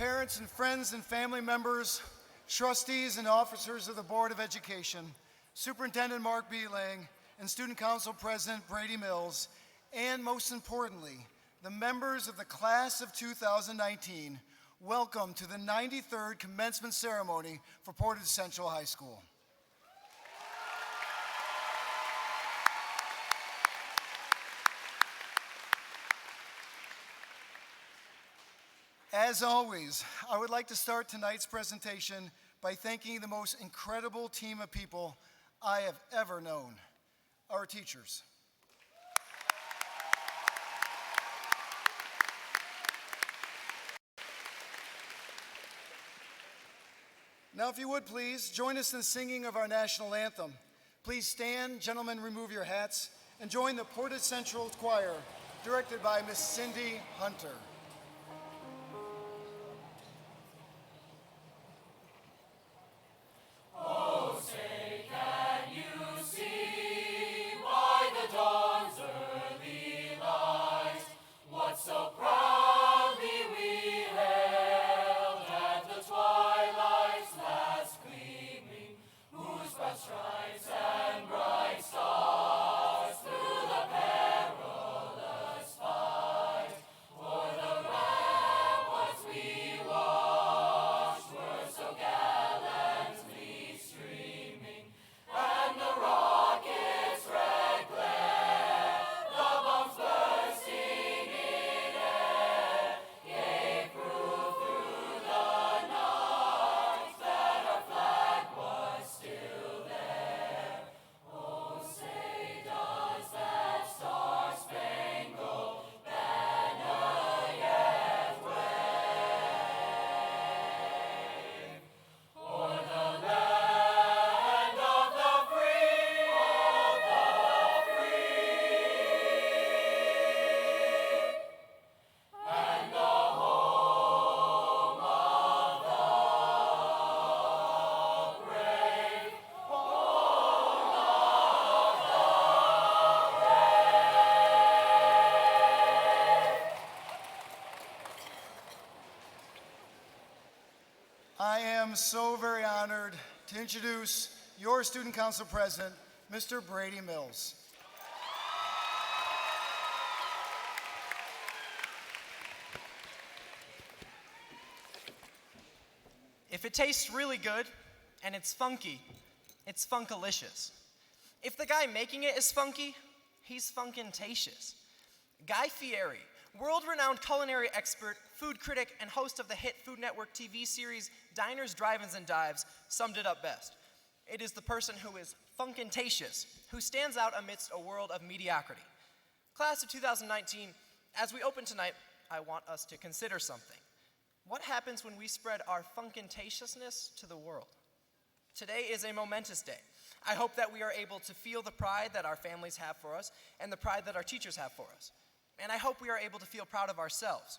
parents and friends and family members, trustees and officers of the Board of Education, Superintendent Mark B. Lang, and Student Council President Brady Mills, and most importantly, the members of the class of 2019, welcome to the 93rd commencement ceremony for Portage Central High School. As always, I would like to start tonight's presentation by thanking the most incredible team of people I have ever known, our teachers. Now, if you would please, join us in the singing of our national anthem. Please stand, gentlemen, remove your hats, and join the Portage Central Choir, directed by Miss Cindy Hunter. I am so very honored to introduce your Student Council President, Mr. Brady Mills. If it tastes really good and it's funky, it's funkalicious. If the guy making it is funky, he's funkintatious. Guy Fieri, world-renowned culinary expert, food critic, and host of the hit Food Network TV series Diners, Drive-Ins, and Dives, summed it up best. It is the person who is funkintatious, who stands out amidst a world of mediocrity. Class of 2019, as we open tonight, I want us to consider something. What happens when we spread our funkintatiousness to the world? Today is a momentous day. I hope that we are able to feel the pride that our families have for us and the pride that our teachers have for us. And I hope we are able to feel proud of ourselves.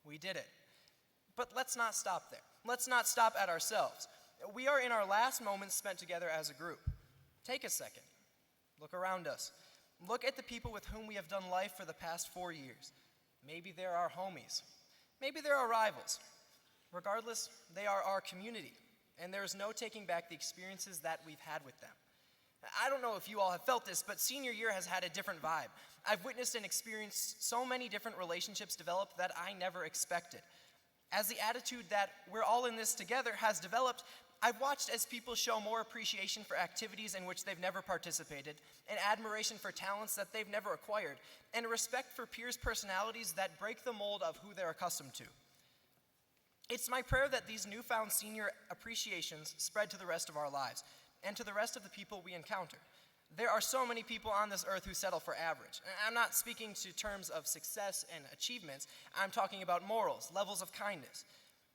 We did it. But let's not stop there. Let's not stop at ourselves. We are in our last moments spent together as a group. Take a second. Look around us. Look at the people with whom we have done life for the past 4 years. Maybe they're our homies. Maybe they're our rivals. Regardless, they are our community, and there is no taking back the experiences that we've had with them. I don't know if you all have felt this, but senior year has had a different vibe. I've witnessed and experienced so many different relationships develop that I never expected. As the attitude that we're all in this together has developed, I've watched as people show more appreciation for activities in which they've never participated, an admiration for talents that they've never acquired, and a respect for peers' personalities that break the mold of who they're accustomed to. It's my prayer that these newfound senior appreciations spread to the rest of our lives, and to the rest of the people we encounter. There are so many people on this earth who settle for average. I'm not speaking to terms of success and achievements. I'm talking about morals, levels of kindness.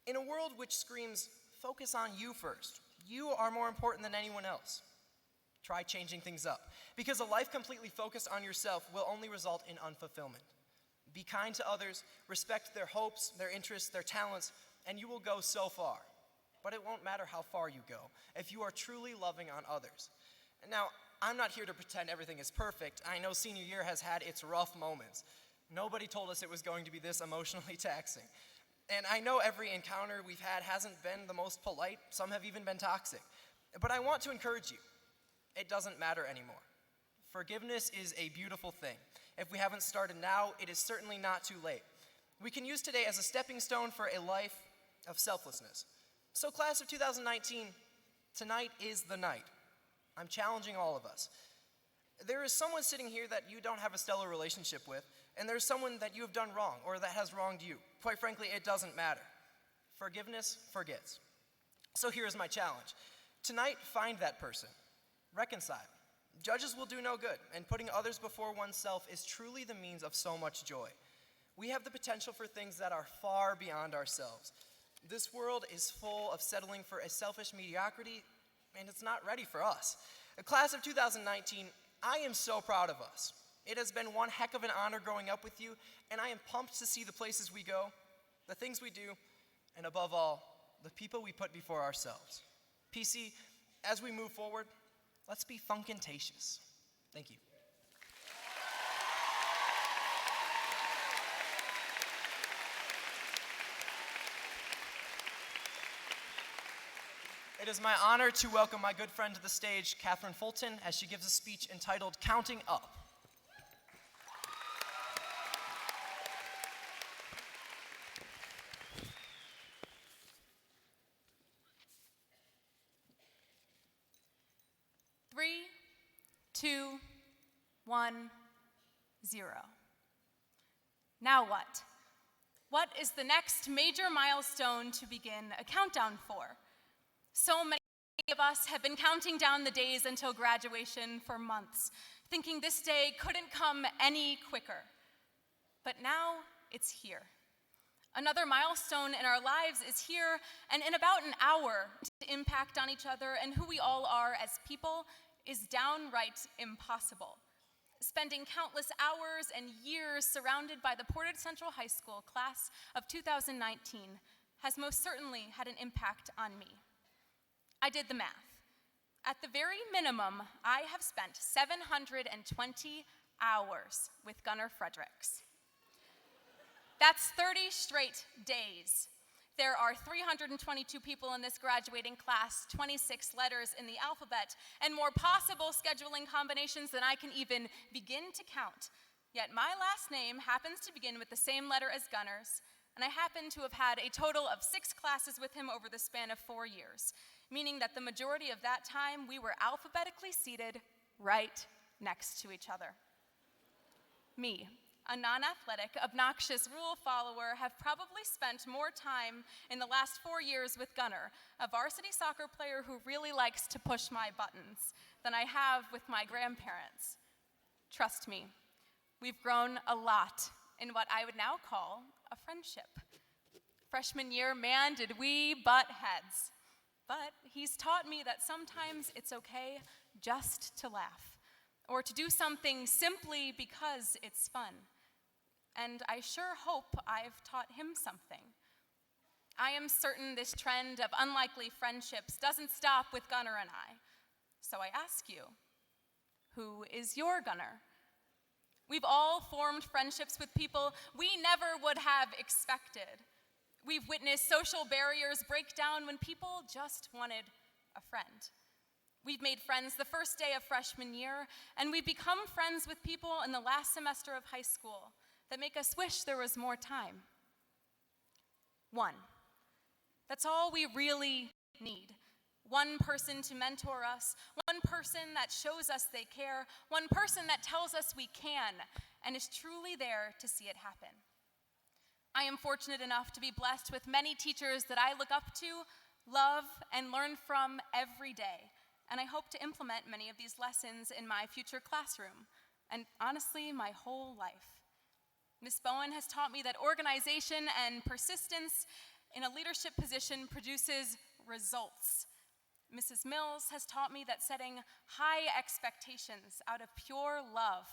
In a world which screams, focus on you first. You are more important than anyone else. Try changing things up, because a life completely focused on yourself will only result in unfulfillment. Be kind to others, respect their hopes, their interests, their talents, and you will go so far. But it won't matter how far you go if you are truly loving on others. Now, I'm not here to pretend everything is perfect. I know senior year has had its rough moments. Nobody told us it was going to be this emotionally taxing. And I know every encounter we've had hasn't been the most polite. Some have even been toxic. But I want to encourage you. It doesn't matter anymore. Forgiveness is a beautiful thing. If we haven't started now, it is certainly not too late. We can use today as a stepping stone for a life of selflessness. So class of 2019, tonight is the night. I'm challenging all of us. There is someone sitting here that you don't have a stellar relationship with, and there's someone that you have done wrong or that has wronged you. Quite frankly, it doesn't matter. Forgiveness forgets. So here's my challenge. Tonight, find that person. Reconcile. Judges will do no good, and putting others before oneself is truly the means of so much joy. We have the potential for things that are far beyond ourselves. This world is full of settling for a selfish mediocrity, and it's not ready for us. The class of 2019, I am so proud of us. It has been one heck of an honor growing up with you, and I am pumped to see the places we go, the things we do, and above all, the people we put before ourselves. PC, as we move forward, let's be funkintatious. Thank you. It is my honor to welcome my good friend to the stage, Catherine Fulton, as she gives a speech entitled Counting Up. Three, 2, 1, 0. Now what? What is the next major milestone to begin a countdown for? So many of us have been counting down the days until graduation for months, thinking this day couldn't come any quicker. But now it's here. Another milestone in our lives is here, and in about an hour, to impact on each other and who we all are as people is downright impossible. Spending countless hours and years surrounded by the Portage Central High School class of 2019 has most certainly had an impact on me. I did the math. At the very minimum, I have spent 720 hours with Gunnar Fredericks. That's 30 straight days. There are 322 people in this graduating class, 26 letters in the alphabet, and more possible scheduling combinations than I can even begin to count. Yet my last name happens to begin with the same letter as Gunnar's, and I happen to have had a total of 6 classes with him over the span of 4 years, meaning that the majority of that time we were alphabetically seated right next to each other. Me, a non-athletic, obnoxious rule follower, have probably spent more time in the last 4 years with Gunnar, a varsity soccer player who really likes to push my buttons, than I have with my grandparents. Trust me, we've grown a lot in what I would now call a friendship. Freshman year, man, did we butt heads. But he's taught me that sometimes it's okay just to laugh, or to do something simply because it's fun. And I sure hope I've taught him something. I am certain this trend of unlikely friendships doesn't stop with Gunnar and I. So I ask you, who is your Gunnar? We've all formed friendships with people we never would have expected. We've witnessed social barriers break down when people just wanted a friend. We've made friends the first day of freshman year, and we've become friends with people in the last semester of high school that make us wish there was more time. 1. That's all we really need. One person to mentor us, one person that shows us they care, one person that tells us we can, and is truly there to see it happen. I am fortunate enough to be blessed with many teachers that I look up to, love, and learn from every day, and I hope to implement many of these lessons in my future classroom, and honestly, my whole life. Ms. Bowen has taught me that organization and persistence in a leadership position produces results. Mrs. Mills has taught me that setting high expectations out of pure love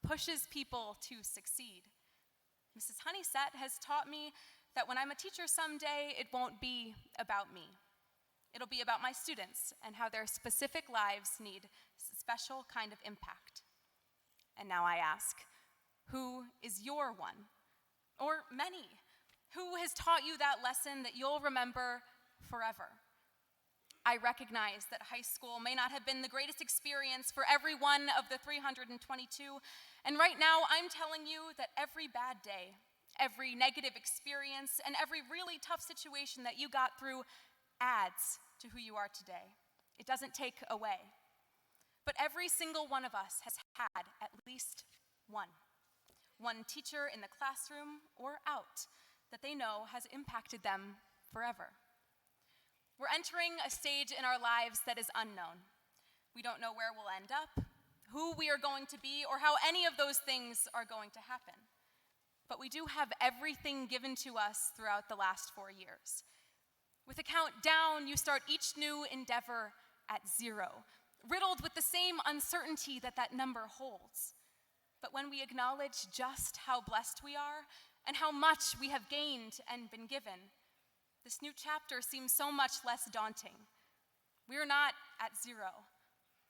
pushes people to succeed. Mrs. Honeysett has taught me that when I'm a teacher someday, it won't be about me. It'll be about my students and how their specific lives need a special kind of impact. And now I ask, who is your one? Or many? Who has taught you that lesson that you'll remember forever? I recognize that high school may not have been the greatest experience for every one of the 322, and right now I'm telling you that every bad day, every negative experience, and every really tough situation that you got through adds to who you are today. It doesn't take away. But every single one of us has had at least one teacher in the classroom or out that they know has impacted them forever. We're entering a stage in our lives that is unknown. We don't know where we'll end up, who we are going to be, or how any of those things are going to happen. But we do have everything given to us throughout the last 4 years. With a countdown, you start each new endeavor at 0, riddled with the same uncertainty that that number holds. But when we acknowledge just how blessed we are and how much we have gained and been given, this new chapter seems so much less daunting. We are not at 0.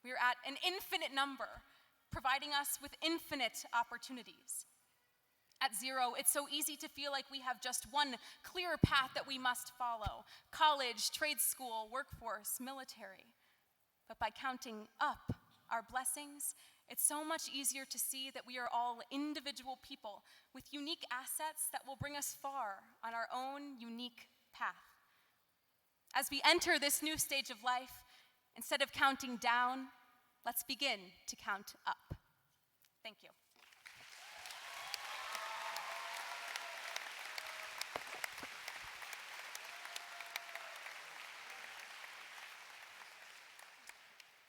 We are at an infinite number, providing us with infinite opportunities. At 0, it's so easy to feel like we have just one clear path that we must follow: college, trade school, workforce, military. But by counting up our blessings, it's so much easier to see that we are all individual people with unique assets that will bring us far on our own unique path. As we enter this new stage of life, instead of counting down, let's begin to count up. Thank you.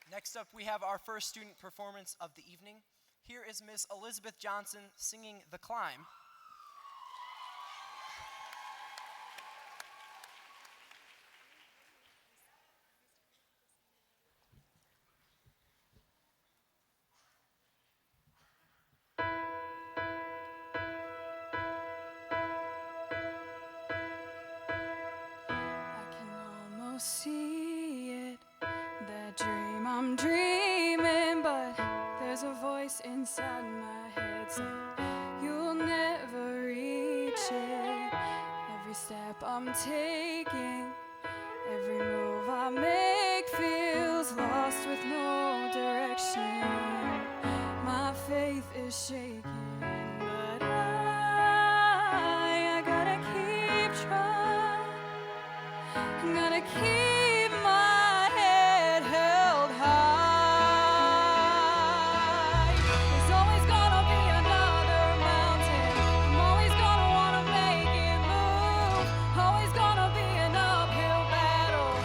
Next up, we have our first student performance of the evening. Here is Miss Elizabeth Johnson singing The Climb. I can almost see it, that dream I'm dreaming, but there's a voice inside my head saying you'll never reach it. Every step I'm taking, every move I make feels lost with no direction. My faith is shaking, but I gotta keep trying. Gotta keep my head held high. There's always gonna be another mountain. I'm always gonna wanna make it move. Always gonna be an uphill battle.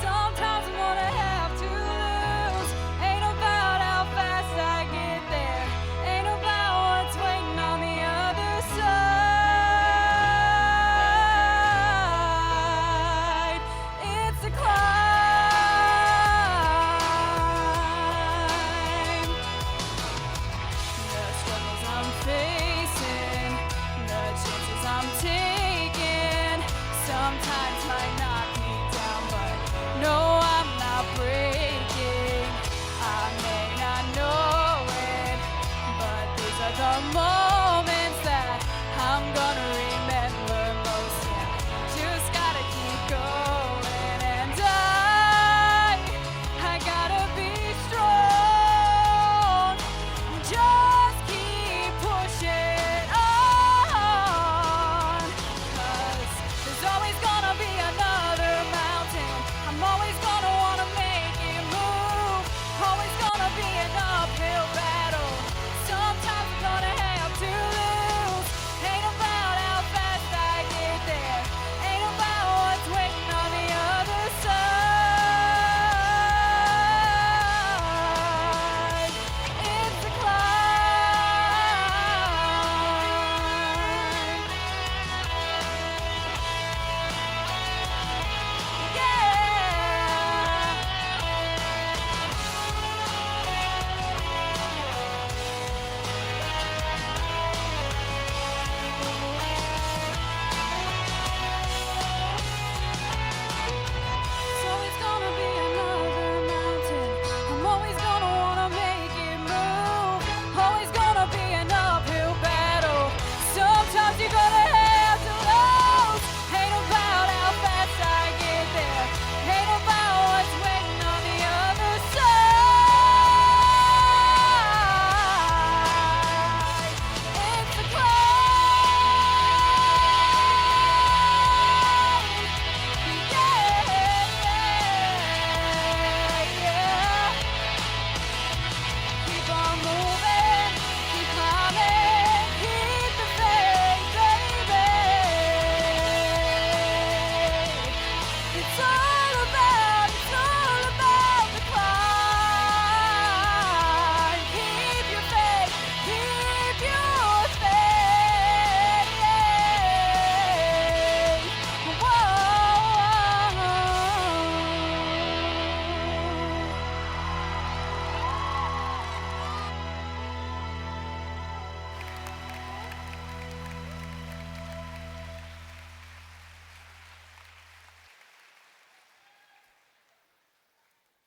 Sometimes I'm gonna have to lose. Ain't about how fast I get there. Ain't about what's waiting on the other side. It's a climb. The struggles I'm facing, the chances I'm taking, sometimes might knock me down, but no, I'm not breaking. I may not know it, but these are the moments that I'm gonna remember most. Yeah, just gotta keep going, and I gotta be strong. Just keep pushing on, 'cause there's always gonna be another mountain. I'm always gonna wanna make it move. Always gonna be an uphill battle. Sometimes I'm gonna have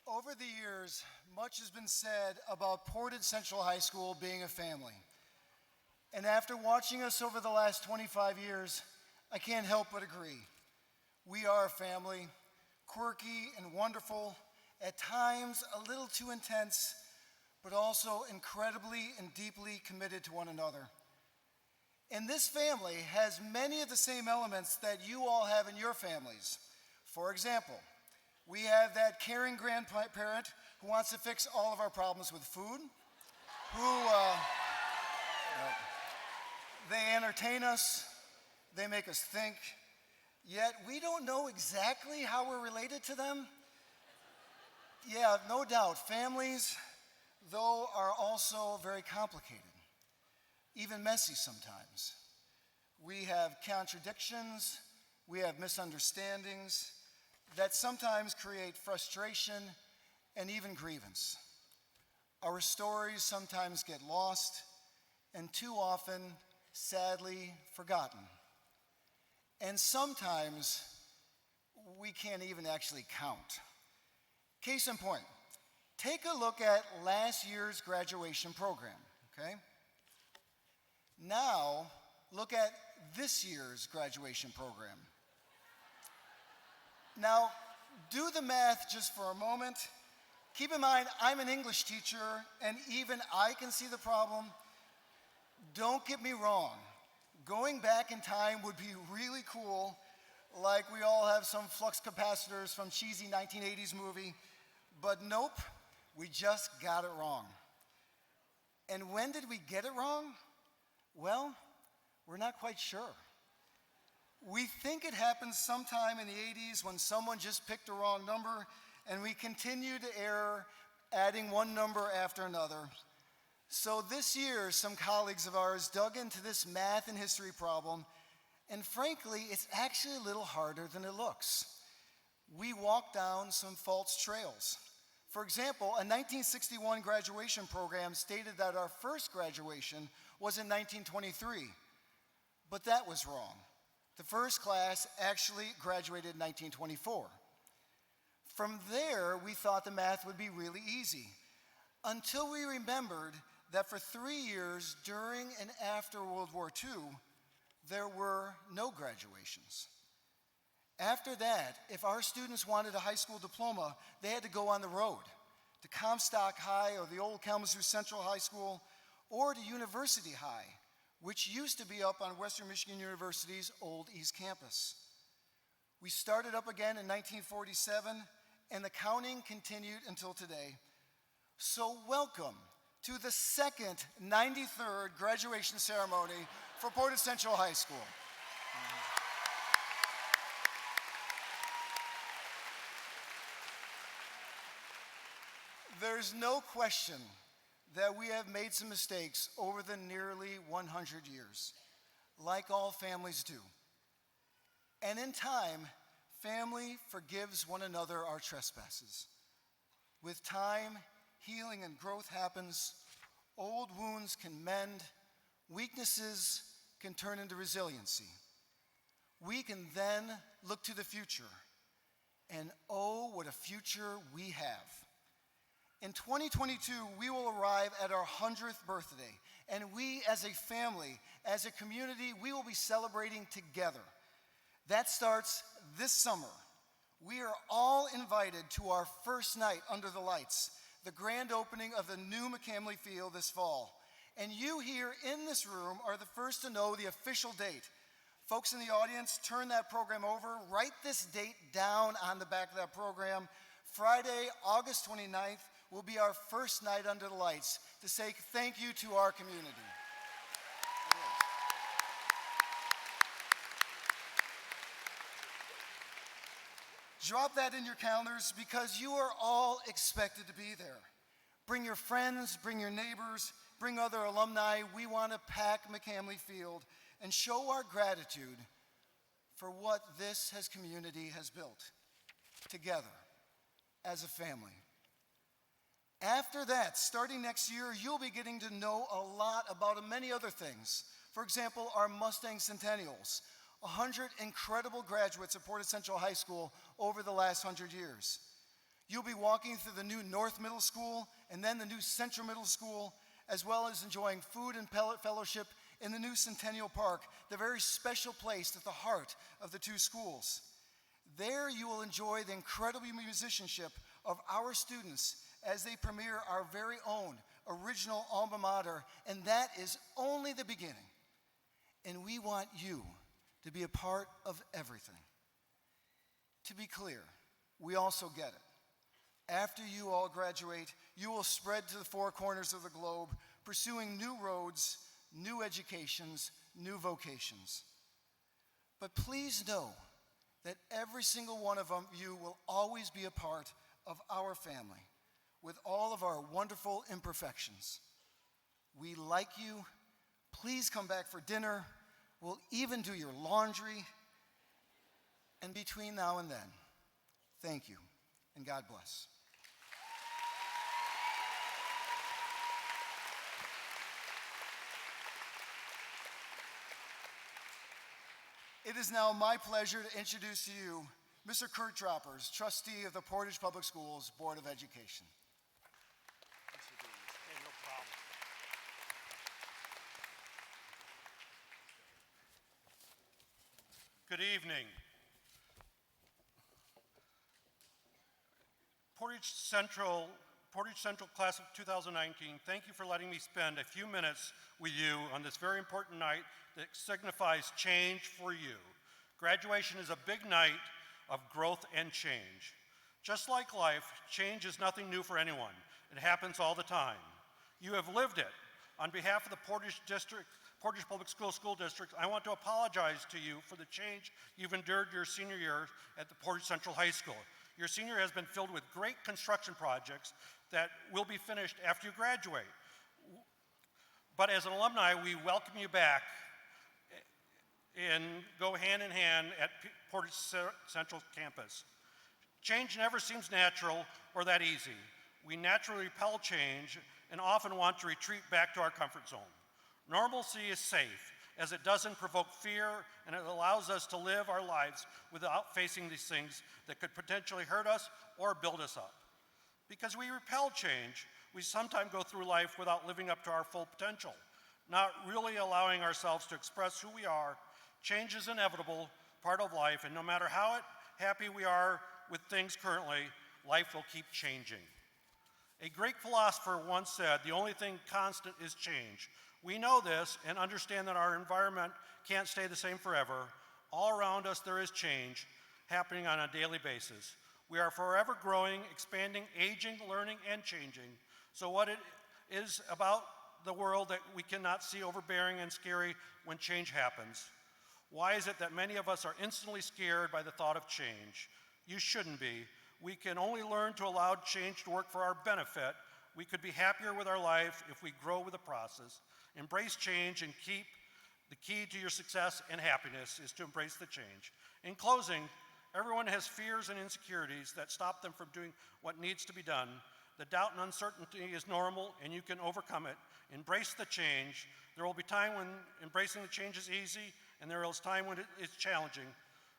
Over the years, much has been said about Portage Central High School being a family. And after watching us over the last 25 years, I can't help but agree. We are a family, quirky and wonderful, at times a little too intense, but also incredibly and deeply committed to one another. And this family has many of the same elements that you all have in your families. For example, we have that caring grandparent who wants to fix all of our problems with food, they entertain us, they make us think, yet we don't know exactly how we're related to them. Yeah, no doubt, families, though, are also very complicated, even messy sometimes. We have contradictions, we have misunderstandings that sometimes create frustration and even grievance. Our stories sometimes get lost and too often, sadly, forgotten. And sometimes we can't even actually count. Case in point, take a look at last year's graduation program, okay? Now, look at this year's graduation program. Now, do the math just for a moment. Keep in mind, I'm an English teacher, and even I can see the problem. Don't get me wrong. Going back in time would be really cool, like we all have some flux capacitors from cheesy 1980s movie, but nope, we just got it wrong. And when did we get it wrong? Well, we're not quite sure. We think it happened sometime in the 80s when someone just picked a wrong number, and we continue to err, adding one number after another. So this year, some colleagues of ours dug into this math and history problem, and frankly, it's actually a little harder than it looks. We walked down some false trails. For example, a 1961 graduation program stated that our first graduation was in 1923, but that was wrong. The first class actually graduated in 1924. From there, we thought the math would be really easy, until we remembered that for 3 years during and after World War II, there were no graduations. After that, if our students wanted a high school diploma, they had to go on the road to Comstock High or the old Kalamazoo Central High School, or to University High, which used to be up on Western Michigan University's old East Campus. We started up again in 1947, and the counting continued until today. So welcome to the second 93rd graduation ceremony for Portage Central High School. There's no question that we have made some mistakes over the nearly 100 years, like all families do. And in time, family forgives one another our trespasses. With time, healing and growth happens, old wounds can mend, weaknesses can turn into resiliency. We can then look to the future, and oh, what a future we have. In 2022, we will arrive at our 100th birthday, and we as a family, as a community, we will be celebrating together. That starts this summer. We are all invited to our first night under the lights, the grand opening of the new McCamley Field this fall. And you here in this room are the first to know the official date. Folks in the audience, turn that program over. Write this date down on the back of that program. Friday, August 29th, will be our first night under the lights to say thank you to our community. Drop that in your calendars because you are all expected to be there. Bring your friends, bring your neighbors, bring other alumni. We want to pack McCamley Field and show our gratitude for what this community has built together as a family. After that, starting next year, you'll be getting to know a lot about many other things. For example, our Mustang Centennials, 100 incredible graduates of Portage Central High School over the last 100 years. You'll be walking through the new North Middle School and then the new Central Middle School, as well as enjoying food and fellowship in the new Centennial Park, the very special place at the heart of the two schools. There you will enjoy the incredible musicianship of our students as they premiere our very own original alma mater, and that is only the beginning. And we want you to be a part of everything. To be clear, we also get it. After you all graduate, you will spread to the four corners of the globe, pursuing new roads, new educations, new vocations. But please know that every single one of you will always be a part of our family, with all of our wonderful imperfections. We like you. Please come back for dinner. We'll even do your laundry. And between now and then, thank you, and God bless. It is now my pleasure to introduce to you Mr. Kurt Droppers, trustee of the Portage Public Schools Board of Education. Good evening. Portage Central Class of 2019, thank you for letting me spend a few minutes with you on this very important night that signifies change for you. Graduation is a big night of growth and change. Just like life, change is nothing new for anyone. It happens all the time. You have lived it. On behalf of the Portage Public School District, I want to apologize to you for the change you've endured your senior year at the Portage Central High School. Your senior year has been filled with great construction projects that will be finished after you graduate. But as an alumni, we welcome you back and go hand in hand at Portage Central campus. Change never seems natural or that easy. We naturally repel change and often want to retreat back to our comfort zone. Normalcy is safe, as it doesn't provoke fear and it allows us to live our lives without facing these things that could potentially hurt us or build us up. Because we repel change, we sometimes go through life without living up to our full potential, not really allowing ourselves to express who we are. Change is inevitable, part of life, and no matter how happy we are with things currently, life will keep changing. A Greek philosopher once said, "The only thing constant is change." We know this and understand that our environment can't stay the same forever. All around us there is change happening on a daily basis. We are forever growing, expanding, aging, learning, and changing. So what it is about the world that we cannot see overbearing and scary when change happens? Why is it that many of us are instantly scared by the thought of change? You shouldn't be. We can only learn to allow change to work for our benefit. We could be happier with our life if we grow with the process. Embrace change and keep the key to your success and happiness is to embrace the change. In closing, everyone has fears and insecurities that stop them from doing what needs to be done. The doubt and uncertainty is normal and you can overcome it. Embrace the change. There will be time when embracing the change is easy and there is time when it's challenging.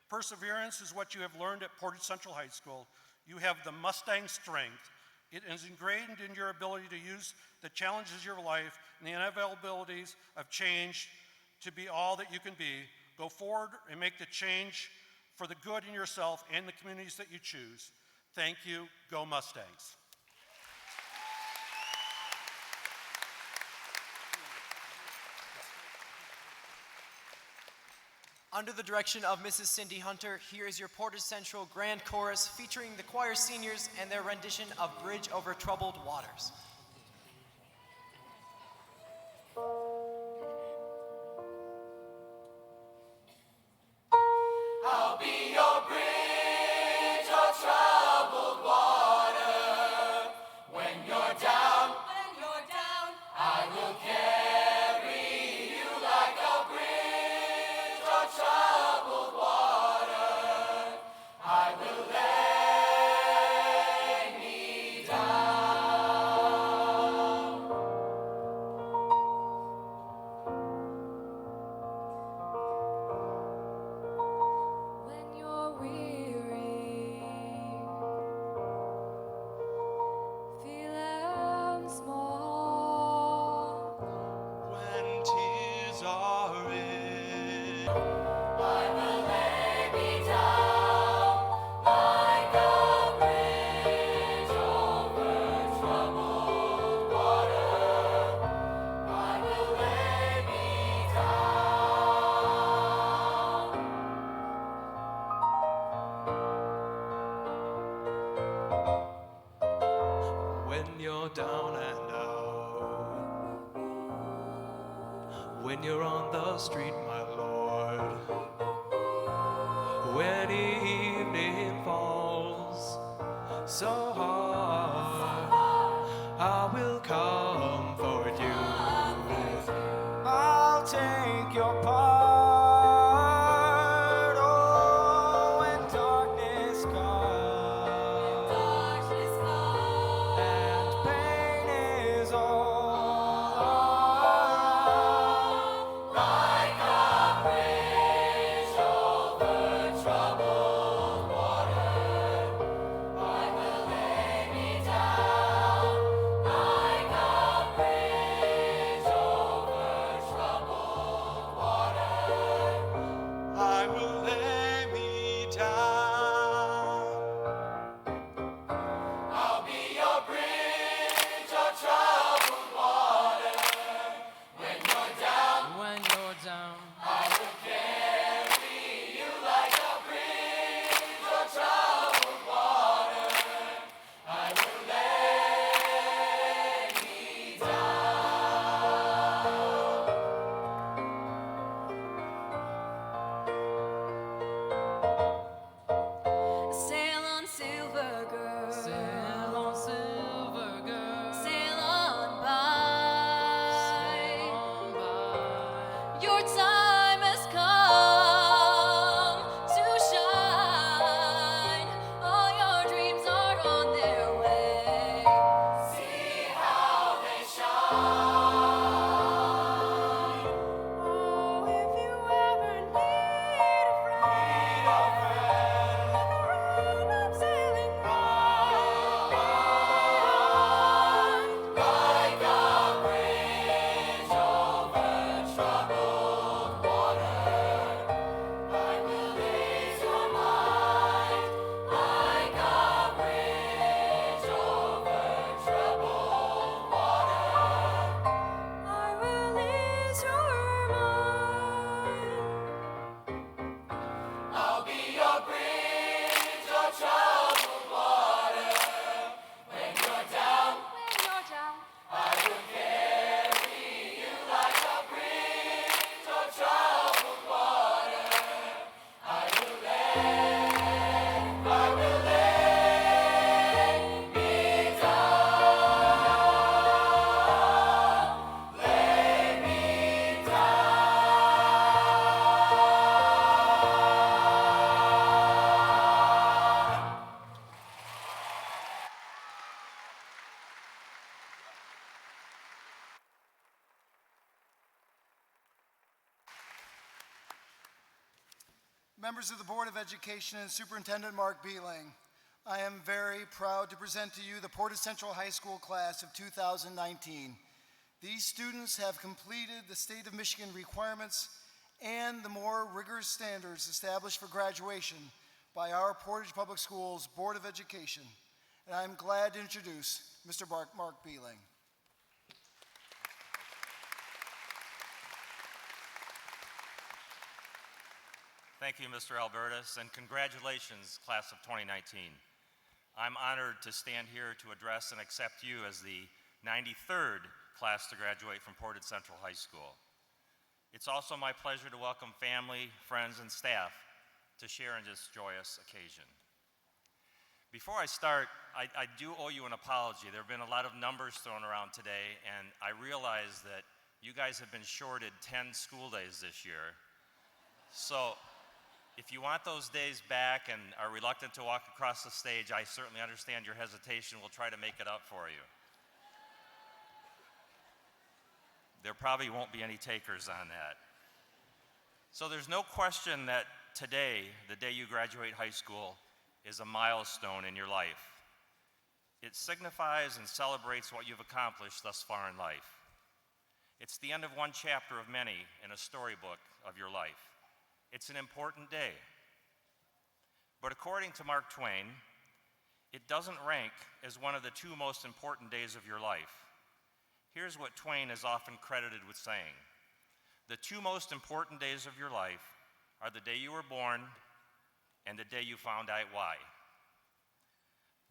Perseverance is what you have learned at Portage Central High School. You have the Mustang strength. It is ingrained in your ability to use the challenges of your life and the inevitabilities of change to be all that you can be. Go forward and make the change for the good in yourself and the communities that you choose. Thank you. Go Mustangs. Under the direction of Mrs. Cindy Hunter, here is your Portage Central Grand Chorus featuring the choir seniors and their rendition of Bridge Over Troubled Waters. I'll be your bridge or troubled water. When you're down, I will carry you like a bridge or troubled water. I will lay me down. when you're on the street, my Lord. When evening falls so hard, I will comfort you. I'll take your part. Oh, when darkness comes and pain is all around, Like a bridge over troubled water, I will lay me down. Like a bridge over troubled water, I will lay me down. I'll be your bridge of troubled water. When you're down, I will carry you like a bridge of troubled water. I will lay me Sail on, silver girl. Sail on, silver girl. Sail on by. Your time has come to shine. All your dreams are on their way. see how they shine. Oh, if you ever need a friend, I'm sailing Like a bridge over troubled water, I will ease your mind. Like a bridge over troubled water, I will ease your mind. I'll be your bridge of troubled water. When you're down, I will carry you like a bridge of troubled water. I will lay me down, lay me down. Members of the Board of Education and Superintendent Mark Beeling, I am very proud to present to you the Portage Central High School class of 2019. These students have completed the state of Michigan requirements and the more rigorous standards established for graduation by our Portage Public Schools Board of Education. And I'm glad to introduce Mr. Mark Beeling. Thank you, Mr. Albertus, and congratulations, class of 2019. I'm honored to stand here to address and accept you as the 93rd class to graduate from Portage Central High School. It's also my pleasure to welcome family, friends, and staff to share in this joyous occasion. Before I start, I do owe you an apology. There have been a lot of numbers thrown around today, and I realize that you guys have been shorted 10 school days this year. So, if you want those days back and are reluctant to walk across the stage, I certainly understand your hesitation. We'll try to make it up for you. There probably won't be any takers on that. So there's no question that today, the day you graduate high school, is a milestone in your life. It signifies and celebrates what you've accomplished thus far in life. It's the end of one chapter of many in a storybook of your life. It's an important day. But according to Mark Twain, it doesn't rank as one of the two most important days of your life. Here's what Twain is often credited with saying: the two most important days of your life are the day you were born and the day you found out why.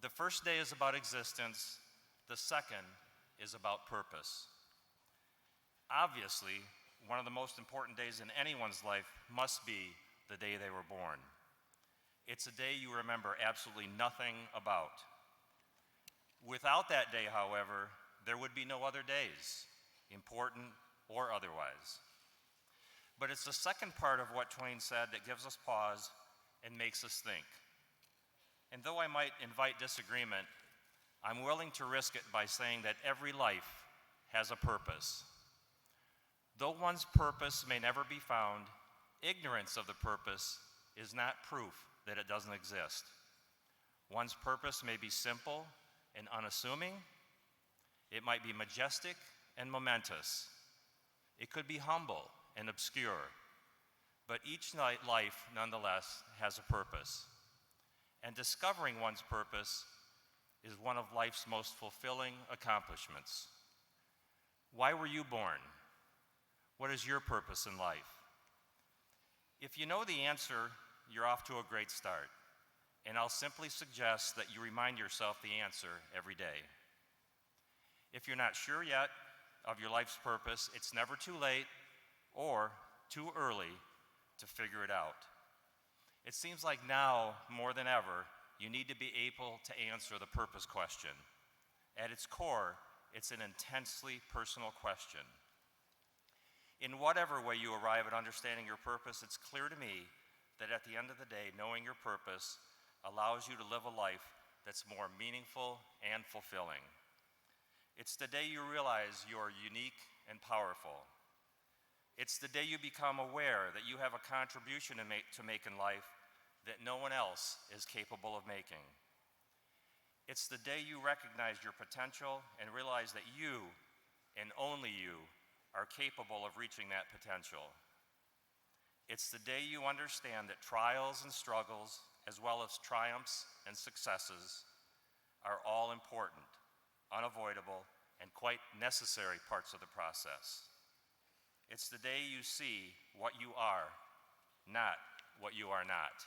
The first day is about existence, the second is about purpose. Obviously, one of the most important days in anyone's life must be the day they were born. It's a day you remember absolutely nothing about. Without that day, however, there would be no other days, important or otherwise. But it's the second part of what Twain said that gives us pause and makes us think. And though I might invite disagreement, I'm willing to risk it by saying that every life has a purpose. Though one's purpose may never be found, ignorance of the purpose is not proof that it doesn't exist. One's purpose may be simple and unassuming. It might be majestic and momentous. It could be humble and obscure. But each life, nonetheless, has a purpose. And discovering one's purpose is one of life's most fulfilling accomplishments. Why were you born? What is your purpose in life? If you know the answer, you're off to a great start. And I'll simply suggest that you remind yourself the answer every day. If you're not sure yet of your life's purpose, it's never too late or too early to figure it out. It seems like now, more than ever, you need to be able to answer the purpose question. At its core, it's an intensely personal question. In whatever way you arrive at understanding your purpose, it's clear to me that at the end of the day, knowing your purpose allows you to live a life that's more meaningful and fulfilling. It's the day you realize you're unique and powerful. It's the day you become aware that you have a contribution to make in life that no one else is capable of making. It's the day you recognize your potential and realize that you, and only you, are capable of reaching that potential. It's the day you understand that trials and struggles, as well as triumphs and successes, are all important, unavoidable, and quite necessary parts of the process. It's the day you see what you are, not what you are not.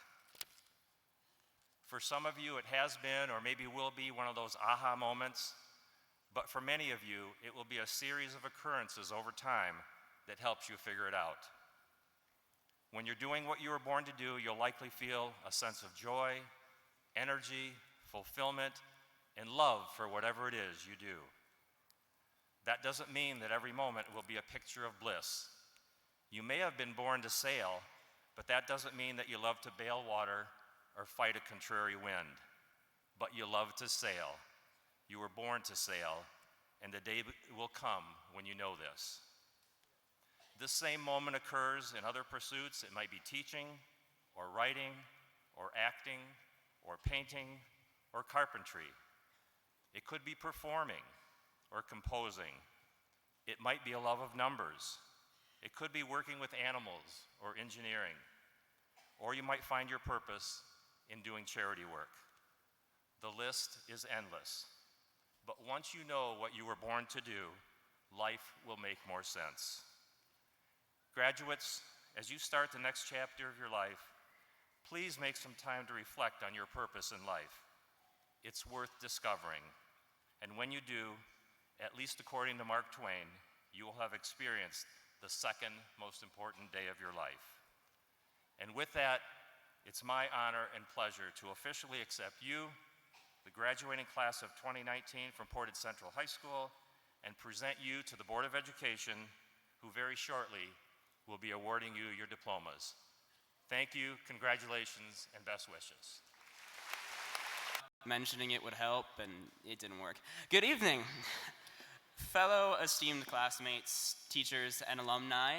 For some of you, it has been or maybe will be one of those aha moments, but for many of you, it will be a series of occurrences over time that helps you figure it out. When you're doing what you were born to do, you'll likely feel a sense of joy, energy, fulfillment, and love for whatever it is you do. That doesn't mean that every moment will be a picture of bliss. You may have been born to sail, but that doesn't mean that you love to bail water or fight a contrary wind. But you love to sail. You were born to sail, and the day will come when you know this. This same moment occurs in other pursuits. It might be teaching, or writing, or acting, or painting, or carpentry. It could be performing or composing. It might be a love of numbers. It could be working with animals or engineering. Or you might find your purpose in doing charity work. The list is endless. But once you know what you were born to do, life will make more sense. Graduates, as you start the next chapter of your life, please make some time to reflect on your purpose in life. It's worth discovering. And when you do, at least according to Mark Twain, you will have experienced the second most important day of your life. And with that, it's my honor and pleasure to officially accept you, the graduating class of 2019 from Portage Central High School, and present you to the Board of Education, who very shortly will be awarding you your diplomas. Thank you, congratulations, and best wishes. Mentioning it would help, and it didn't work. Good evening, fellow esteemed classmates, teachers, and alumni,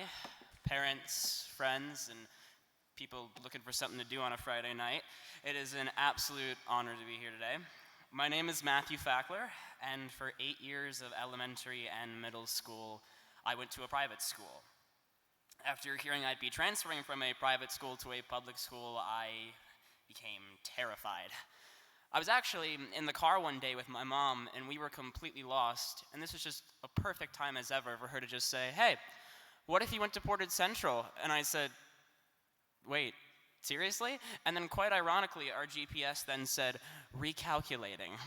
parents, friends, and people looking for something to do on a Friday night. It is an absolute honor to be here today. My name is Matthew Fackler, and for 8 years of elementary and middle school, I went to a private school. After hearing I'd be transferring from a private school to a public school, I became terrified. I was actually in the car one day with my mom, and we were completely lost, and this was just a perfect time as ever for her to just say, "Hey, what if you went to Portage Central?" And I said, "Wait, seriously?" And then quite ironically, our GPS then said, "Recalculating."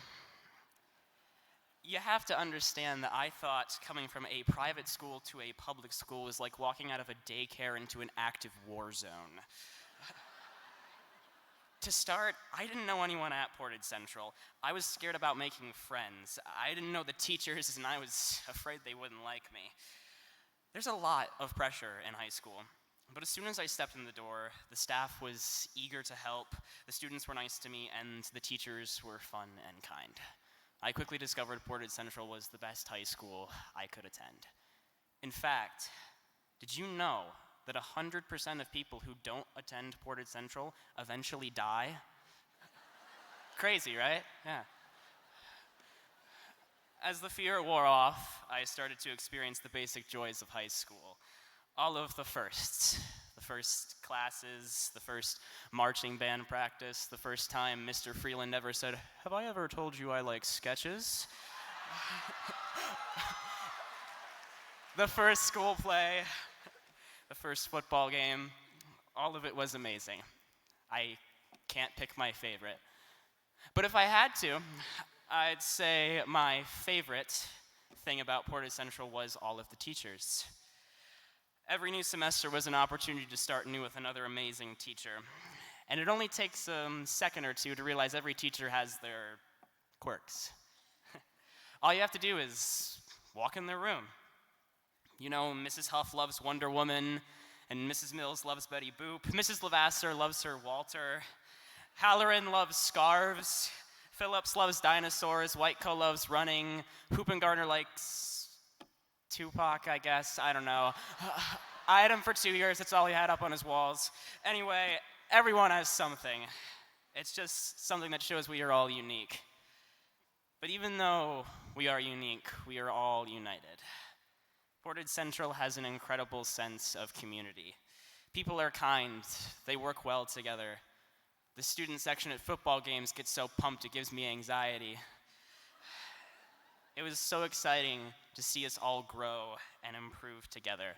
You have to understand that I thought coming from a private school to a public school was like walking out of a daycare into an active war zone. To start, I didn't know anyone at Portage Central. I was scared about making friends. I didn't know the teachers, and I was afraid they wouldn't like me. There's a lot of pressure in high school, but as soon as I stepped in the door, the staff was eager to help, the students were nice to me, and the teachers were fun and kind. I quickly discovered Portage Central was the best high school I could attend. In fact, did you know that 100% of people who don't attend Portage Central eventually die? Crazy, right? Yeah. As the fear wore off, I started to experience the basic joys of high school. All of the firsts. The first classes, the first marching band practice, the first time Mr. Freeland ever said, "Have I ever told you I like sketches?" The first school play, the first football game, all of it was amazing. I can't pick my favorite. But if I had to, I'd say my favorite thing about Portage Central was all of the teachers. Every new semester was an opportunity to start new with another amazing teacher. And it only takes a second or two to realize every teacher has their quirks. All you have to do is walk in their room. You know, Mrs. Huff loves Wonder Woman, and Mrs. Mills loves Betty Boop. Mrs. Lavasser loves Sir Walter. Halloran loves scarves. Phillips loves dinosaurs. Whiteco loves running. Hoopengartner likes Tupac, I guess. I don't know. I had him for 2 years. That's all he had up on his walls. Anyway, everyone has something. It's just something that shows we are all unique. But even though we are unique, we are all united. Portage Central has an incredible sense of community. People are kind. They work well together. The student section at football games gets so pumped it gives me anxiety. It was so exciting to see us all grow and improve together.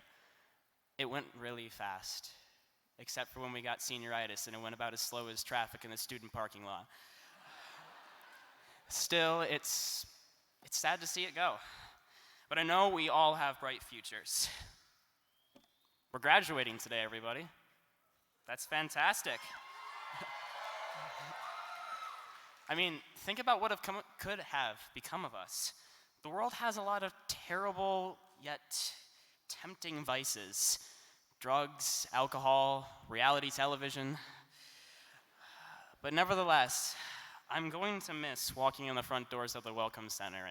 It went really fast, except for when we got senioritis and it went about as slow as traffic in the student parking lot. Still, it's sad to see it go. But I know we all have bright futures. We're graduating today, everybody. That's fantastic. I mean, think about what could have become of us. The world has a lot of terrible yet tempting vices. Drugs, alcohol, reality television. But nevertheless, I'm going to miss walking in the front doors of the Welcome Center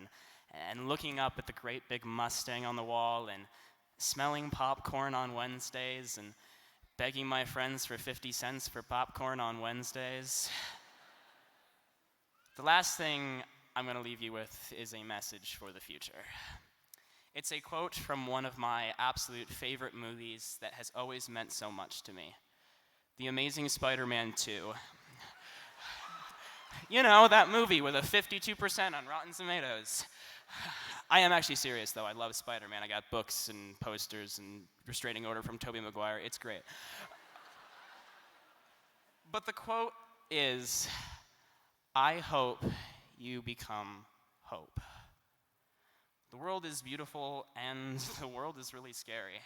and looking up at the great big Mustang on the wall and smelling popcorn on Wednesdays and begging my friends for 50 cents for popcorn on Wednesdays. The last thing I'm going to leave you with is a message for the future. It's a quote from one of my absolute favorite movies that has always meant so much to me. The Amazing Spider-Man 2. You know, that movie with a 52% on Rotten Tomatoes. I am actually serious, though. I love Spider-Man. I got books and posters and restraining order from Tobey Maguire. It's great. But the quote is, "I hope you become hope." The world is beautiful and the world is really scary.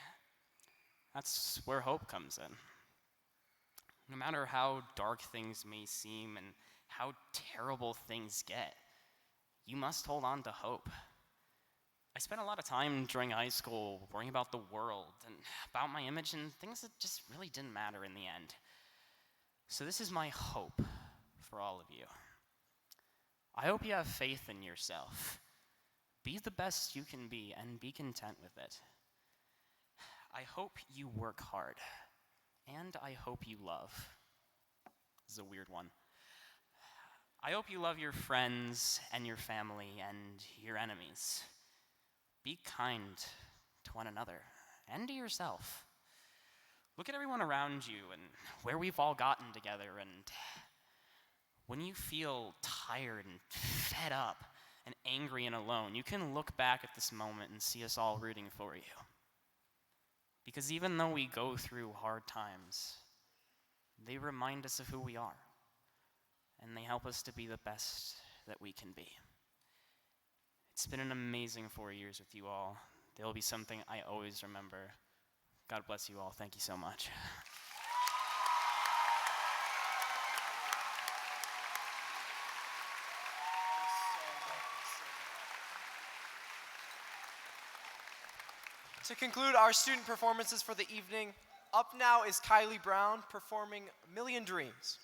That's where hope comes in. No matter how dark things may seem and how terrible things get, you must hold on to hope. I spent a lot of time during high school worrying about the world and about my image and things that just really didn't matter in the end. So this is my hope for all of you. I hope you have faith in yourself. Be the best you can be and be content with it. I hope you work hard, and I hope you love. This is a weird one. I hope you love your friends and your family and your enemies. Be kind to one another and to yourself. Look at everyone around you and where we've all gotten together, and when you feel tired and fed up and angry and alone, you can look back at this moment and see us all rooting for you. Because even though we go through hard times, they remind us of who we are, and they help us to be the best that we can be. It's been an amazing 4 years with you all. They will be something I always remember. God bless you all. Thank you so much. To conclude our student performances for the evening, up now is Kylie Brown performing Million Dreams.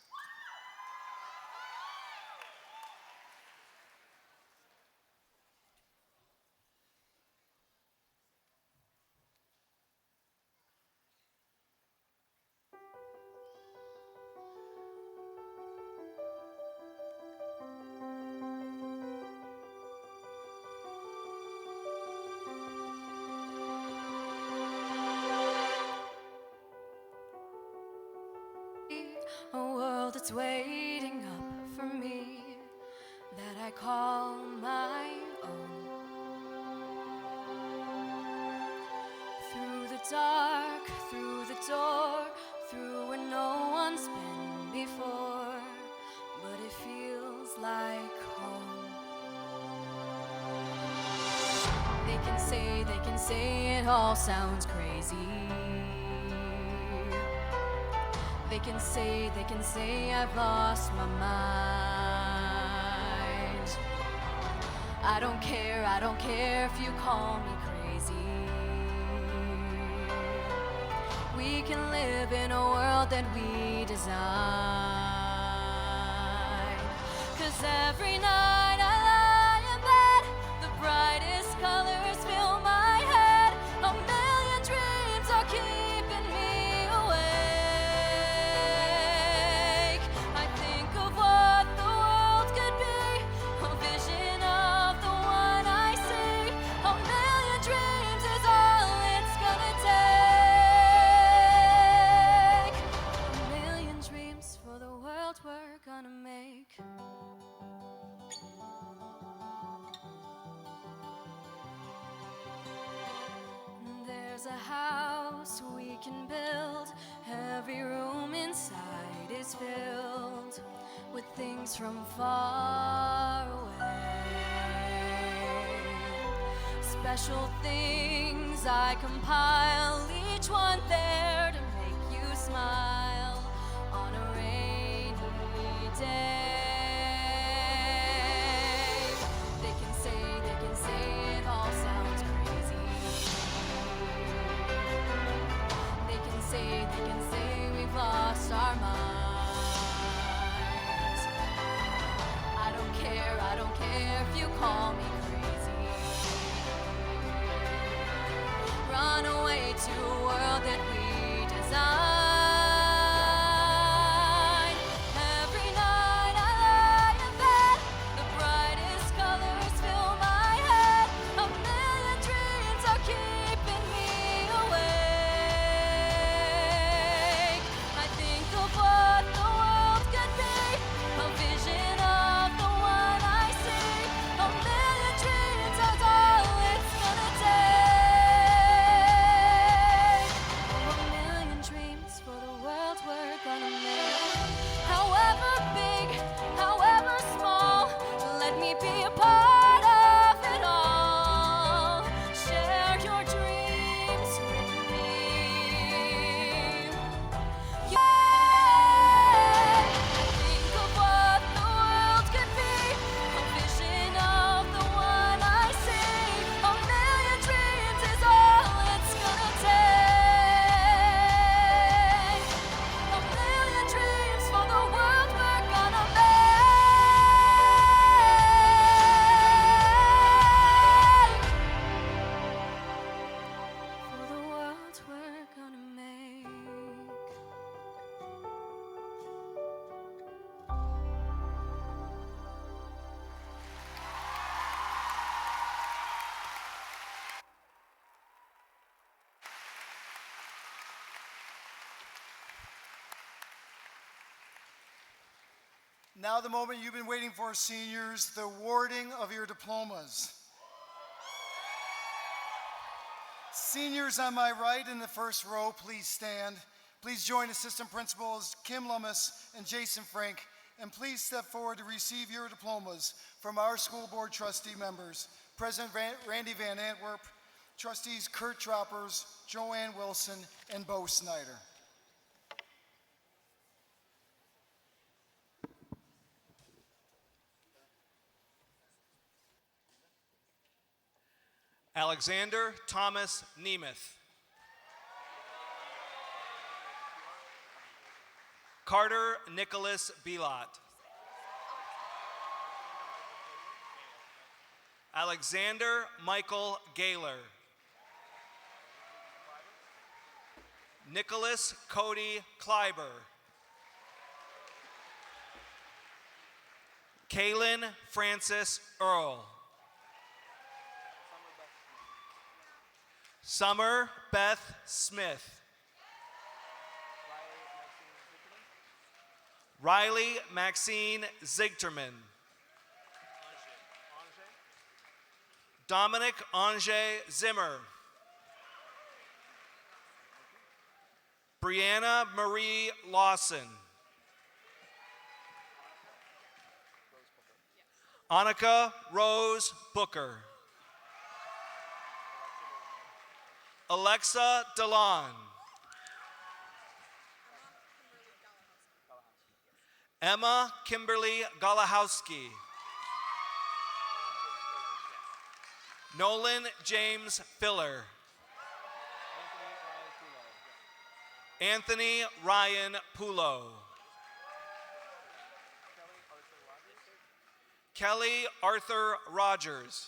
A world that's waiting up for me that I call my own. Through the dark, through the door, through where no one's been before, but it feels like home. They can say it all sounds crazy. They can say I've lost my mind. I don't care if you call me crazy. We can live in a world that we design. 'Cause every night I lie in bed, the brightest colors fill my head. A million dreams are keeping me awake. I think of what the world could be, a vision of the one I see. A million dreams is all it's gonna take. A million dreams for the world we're gonna make. There's a house we can build. Every room inside is filled with things from far away. Special things I compile, each one there to make you smile on a rainy day. They can say it all sounds crazy. They can say we've lost our minds. I don't care if you call me crazy. Run away to a world that we design. Every night I lie in bed, the brightest colors fill my head. A million dreams are keeping me awake. I think of what the world could be, a vision of the one I see. A million dreams is all it's gonna take. A million dreams for the world we're gonna make. However big, however small, let me be a part of it all. Share your dreams with me. Think of what the world could be, a vision of the one I see. A million dreams is all it's gonna take. A million dreams for the world we're gonna make. For the world we're gonna make. Now the moment you've been waiting for, seniors, the awarding of your diplomas. Seniors on my right in the first row, please stand. Please join Assistant Principals Kim Lummis and Jason Frank, and please step forward to receive your diplomas from our school board trustee members. President Randy Van Antwerp, Trustees Kurt Troppers, Joanne Wilson, and Bo Snyder. Alexander Thomas Nemeth. Carter Nicholas Belot. Alexander Michael Gaylor. Nicholas Cody Kleiber. Kaylin Francis Earl. Summer Beth Smith. Riley Maxine Zichterman. Dominic Ange Zimmer. Brianna Marie Lawson. Annika Rose Booker. Alexa DeLon. Emma Kimberly Galahowski. Nolan James Filler. Anthony Ryan Pulo. Kelly Arthur Rogers.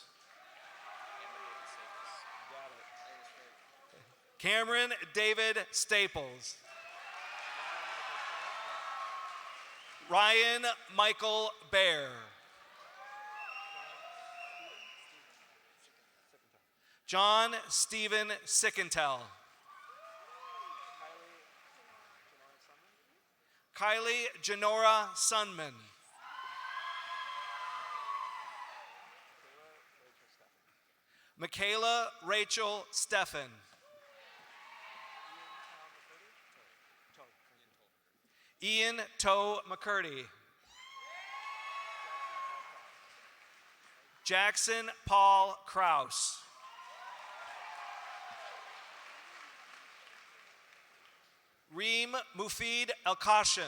Cameron David Staples. Ryan Michael Bear. John Stephen Sickentel. Kylie Janora Sunman. Michaela Rachel Steffen. Ian Toe McCurdy. Jackson Paul Kraus. Reem Mufid El-Kashin.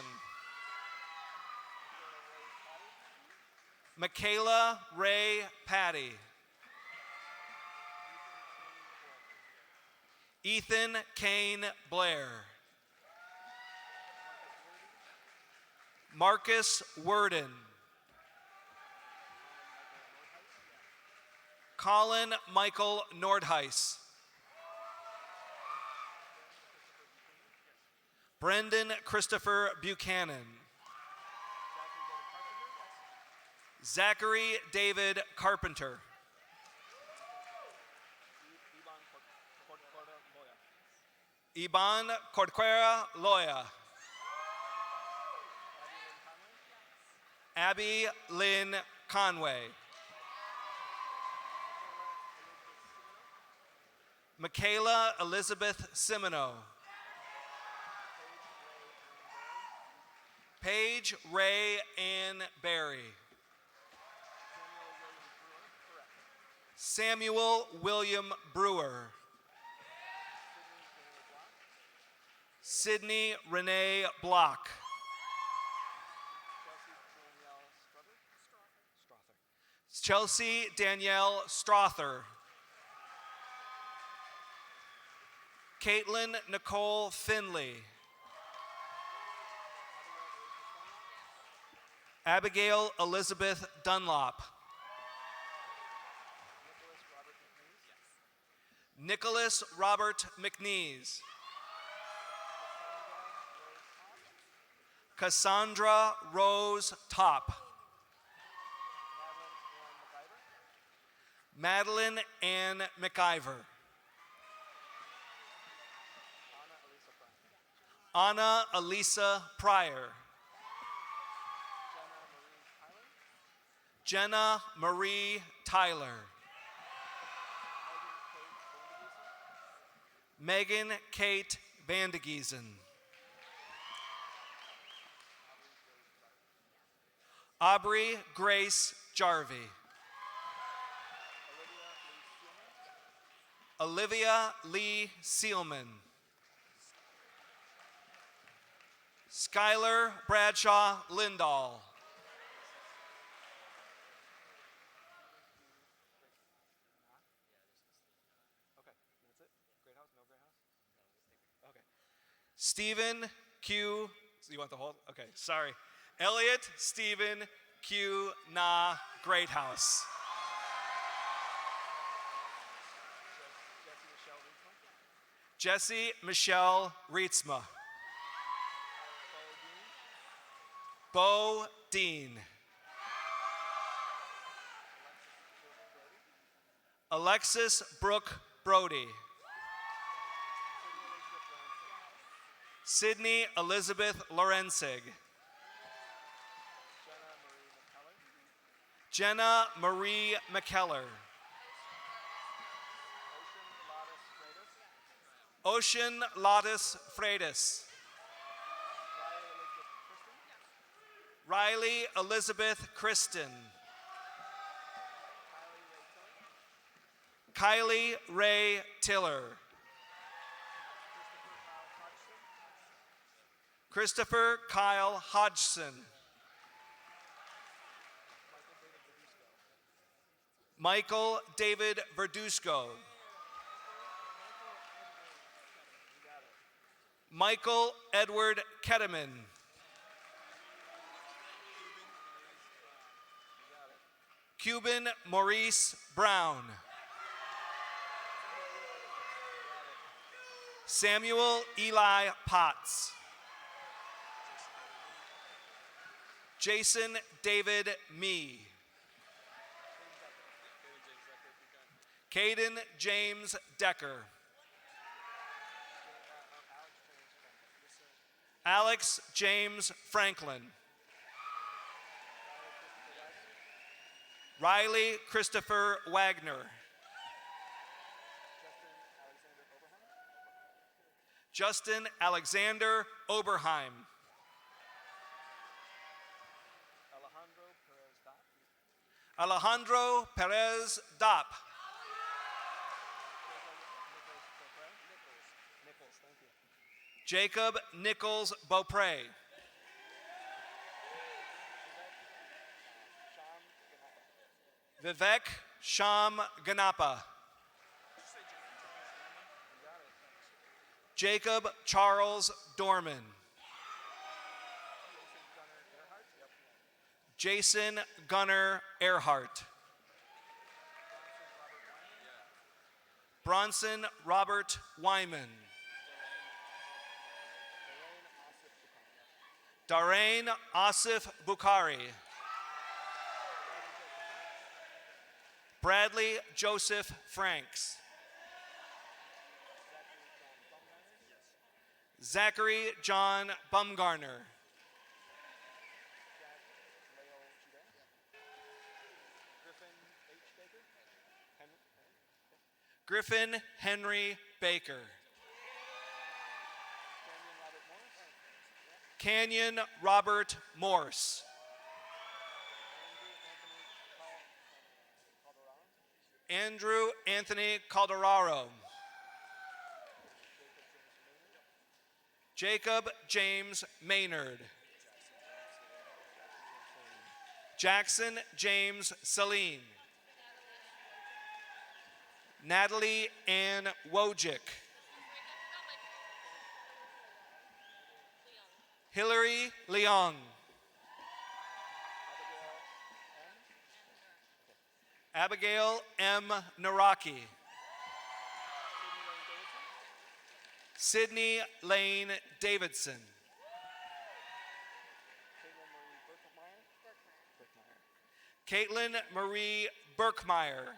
Michaela Ray Patty. Ethan Kane Blair. Marcus Worden. Colin Michael Nordheis. Brendan Christopher Buchanan. Zachary David Carpenter. Iban Corcuera Loya. Abby Lynn Conway. Michaela Elizabeth Simino. Paige Ray Ann Berry. Samuel William Brewer. Sydney Renee Block. Chelsea Danielle Strother. Caitlin Nicole Finley. Abigail Elizabeth Dunlop. Nicholas Robert McNeese. Cassandra Rose Top. Madeline Ann McIver. Anna Elisa Pryor. Jenna Marie Tyler. Megan Kate Vandegiesen. Aubrey Grace Jarvie. Olivia Lee Seelman. Skylar Bradshaw Lindahl. Stephen Q. You want the whole? Okay, sorry. Elliot Stephen Q. Na Greathouse. Jesse Michelle Rietzma. Bo Dean. Alexis Brooke Brody. Sydney Elizabeth Lorenzig. Jenna Marie McKellar. Ocean Lottis Freitas. Riley Elizabeth Kristen. Kylie Ray Tiller. Christopher Kyle Hodgson. Michael David Verdusco. Michael Edward Ketteman. Cuban Maurice Brown. Samuel Eli Potts. Jason David Mee. Caden James Decker. Alex James Franklin. Riley Christopher Wagner. Justin Alexander Oberheim. Alejandro Perez Dop. Jacob Nichols Beaupre. Vivek Sham Ganapa. Jacob Charles Dorman. Jason Gunnar Earhart. Bronson Robert Wyman. Darain Asif Bukhari. Bradley Joseph Franks. Zachary John Bumgarner. Griffin Henry Baker. Canyon Robert Morse. Andrew Anthony Calderaro. Jacob James Maynard. Jackson James Saline. Natalie Ann Wojcik. Hillary Leong. Abigail M. Naraki. Sydney Lane Davidson. Caitlin Marie Burkmeyer.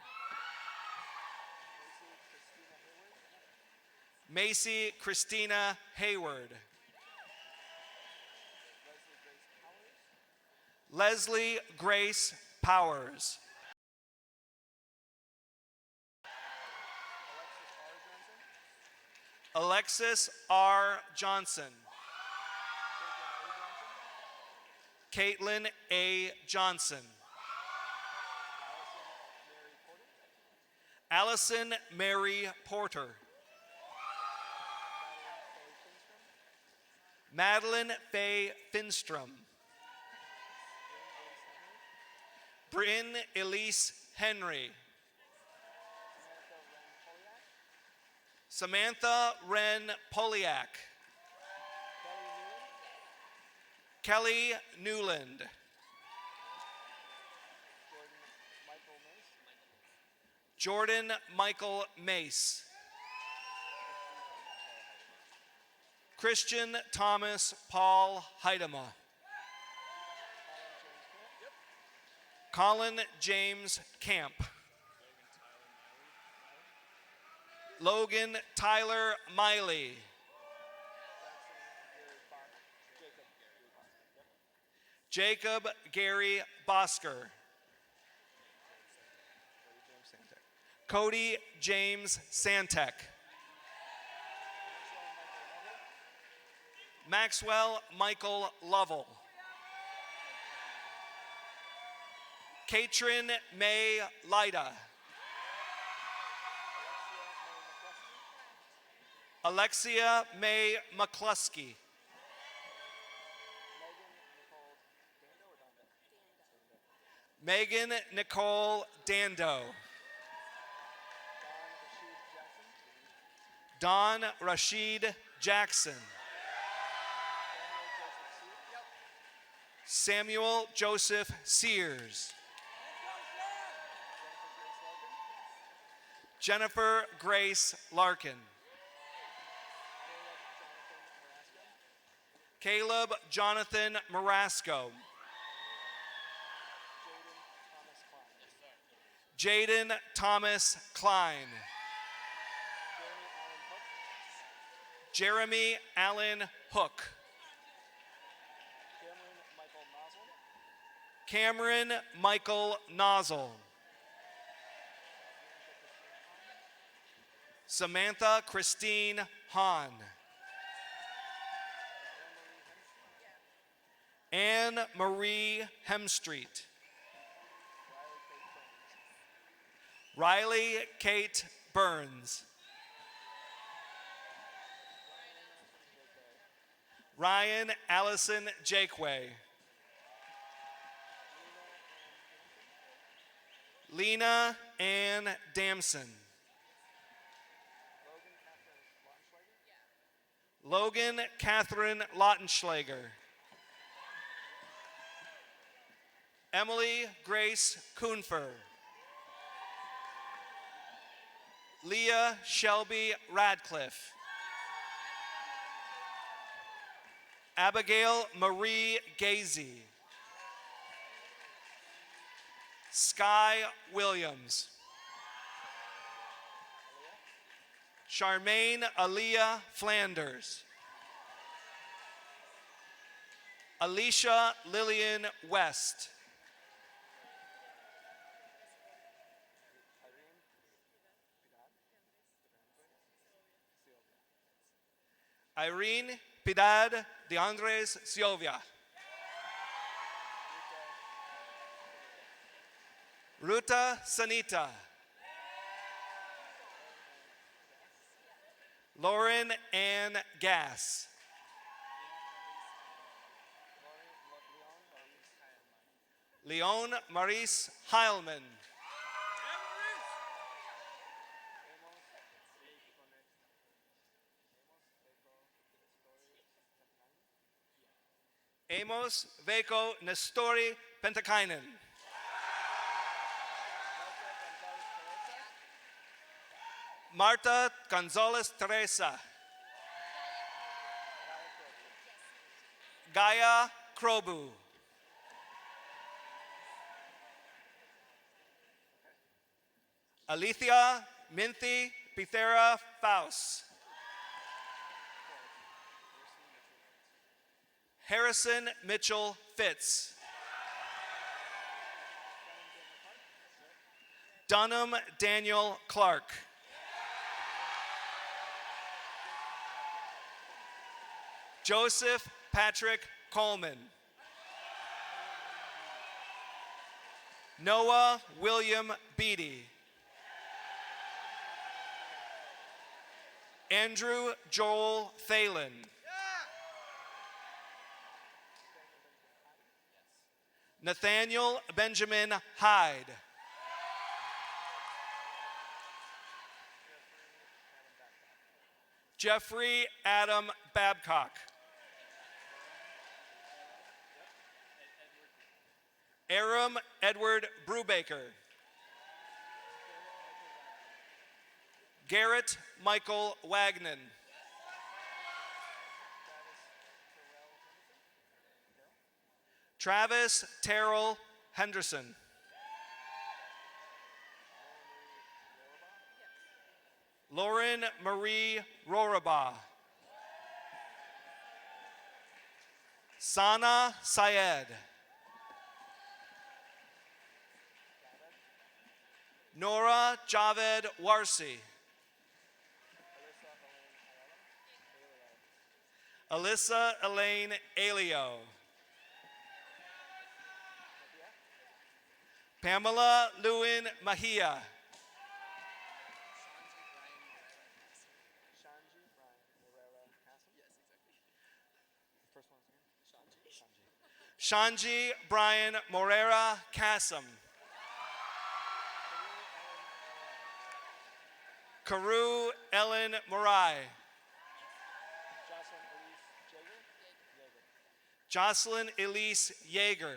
Macy Christina Hayward. Leslie Grace Powers. Alexis R. Johnson. Caitlin A. Johnson. Allison Mary Porter. Madeline Faye Finstrom. Bryn Elise Henry. Samantha Wren Poliak. Kelly Newland. Jordan Michael Mace. Christian Thomas Paul Heidema. Colin James Camp. Logan Tyler Miley. Jacob Gary Bosker. Cody James Santek. Maxwell Michael Lovell. Katrin May Lyda. Alexia May McCluskey. Megan Nicole Dando. Don Rashid Jackson. Samuel Joseph Sears. Jennifer Grace Larkin. Caleb Jonathan Marasco. Jaden Thomas Klein. Jeremy Allen Hook. Cameron Michael Nozzle. Samantha Christine Hahn. Anne Marie Hemstreet. Riley Kate Burns. Ryan Allison Jakeway. Lena Ann Damson. Logan Catherine Lautenschlager. Emily Grace Kuhnfer. Leah Shelby Radcliffe. Abigail Marie Gazy. Sky Williams. Charmaine Aaliyah Flanders. Alicia Lillian West. Irene Piedad de Andres Silvia. Ruta Sanita. Lauren Ann Gass. Leon Maurice Heilman. Amos Veko Nestori Pentakainen. Marta Gonzalez Teresa. Gaia Krobu. Alethea Minthi Pithera Faust. Harrison Mitchell Fitz. Dunham Daniel Clark. Joseph Patrick Coleman. Noah William Beatty. Andrew Joel Thalen. Nathaniel Benjamin Hyde. Jeffrey Adam Babcock. Aram Edward Brubaker. Garrett Michael Wagnon. Travis Terrell Henderson. Lauren Marie Roraba. Sana Syed. Nora Javed Warsi. Alyssa Elaine Alio. Pamela Lewin Mahia. Shanji Brian Morera Kassam. Karu Ellen Morai. Jocelyn Elise Yeager.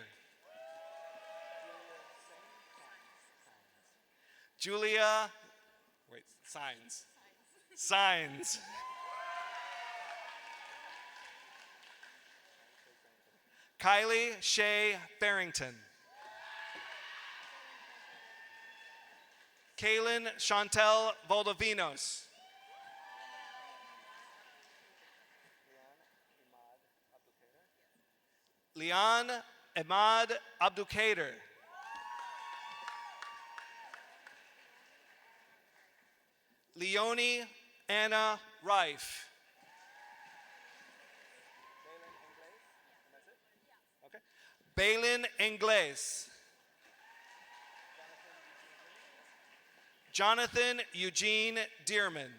Julia, Signs. Kylie Shea Barrington. Kaylin Chantel Voldovinos. Leon Ahmad Abdukader. Leonie Anna Rife. Balin Ingles. Jonathan Eugene Dearman.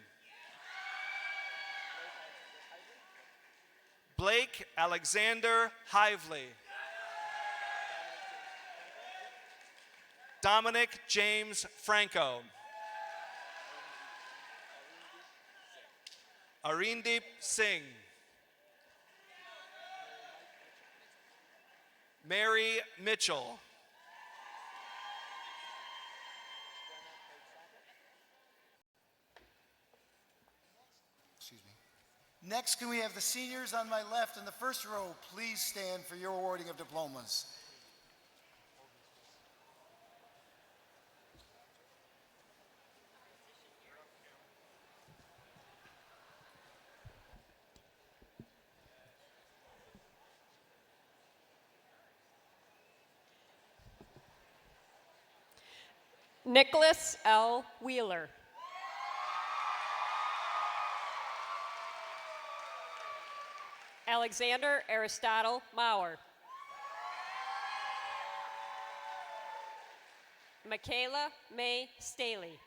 Blake Alexander Hively. Dominic James Franco. Arindip Singh. Mary Mitchell. Excuse me. Next, can we have the seniors on my left in the first row please stand for your awarding of diplomas. Nicholas L. Wheeler. Alexander Aristotle Maurer. Michaela May Staley.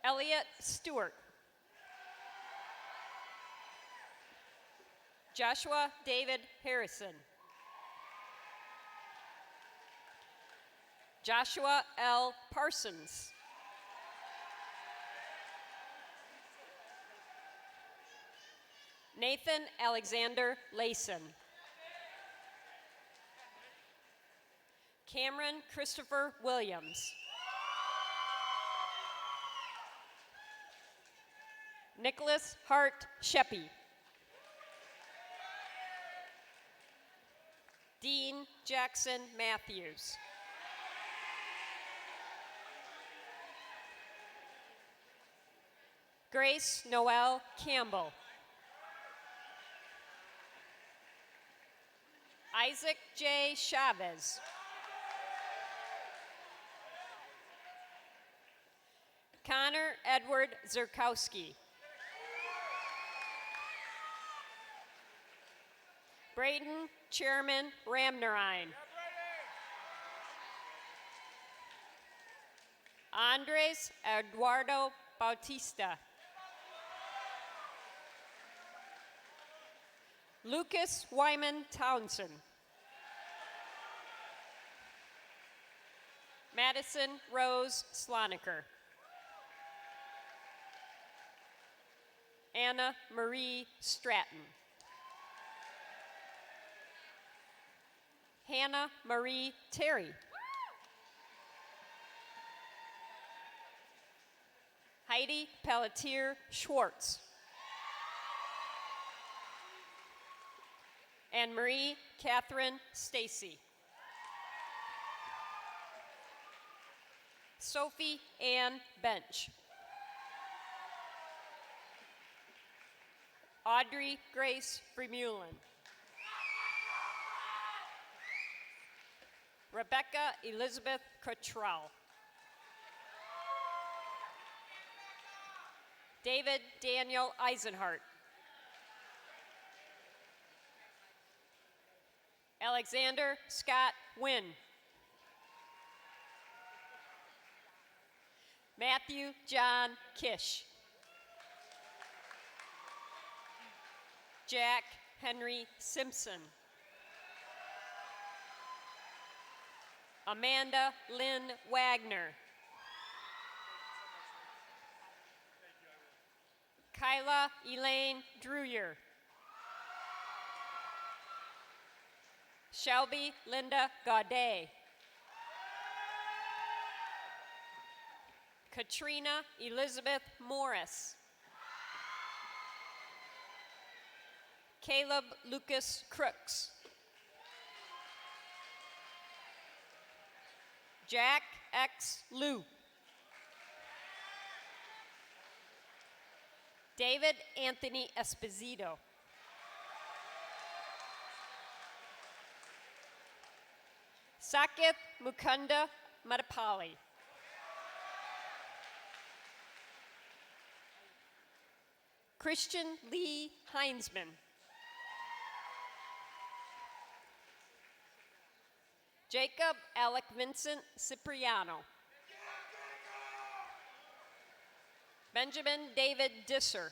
Elliot Stewart. Joshua David Harrison. Joshua L. Parsons. Nathan Alexander Layson. Cameron Christopher Williams. Nicholas Hart Sheppy. Dean Jackson Matthews. Grace Noel Campbell. Isaac J. Chavez. Connor Edward Zerkowski. Braden Chairman Ramnarine. Andres Eduardo Bautista. Lucas Wyman Townsend. Madison Rose Sloniker. Anna Marie Stratton. Hannah Marie Terry. Heidi Pelletier Schwartz. Anne Marie Catherine Stacy. Sophie Ann Bench. Audrey Grace Fremulin. Rebecca Elizabeth Cottrell. David Daniel Eisenhart. Alexander Scott Wynn. Matthew John Kish. Jack Henry Simpson. Amanda Lynn Wagner. Kyla Elaine Dreyer. Shelby Linda Gaudet. Katrina Elizabeth Morris. Caleb Lucas Crooks. Jack X. Liu. David Anthony Esposito. Sakith Mukunda Madapali. Christian Lee Heinzman. Jacob Alec Vincent Cipriano. Benjamin David Disser.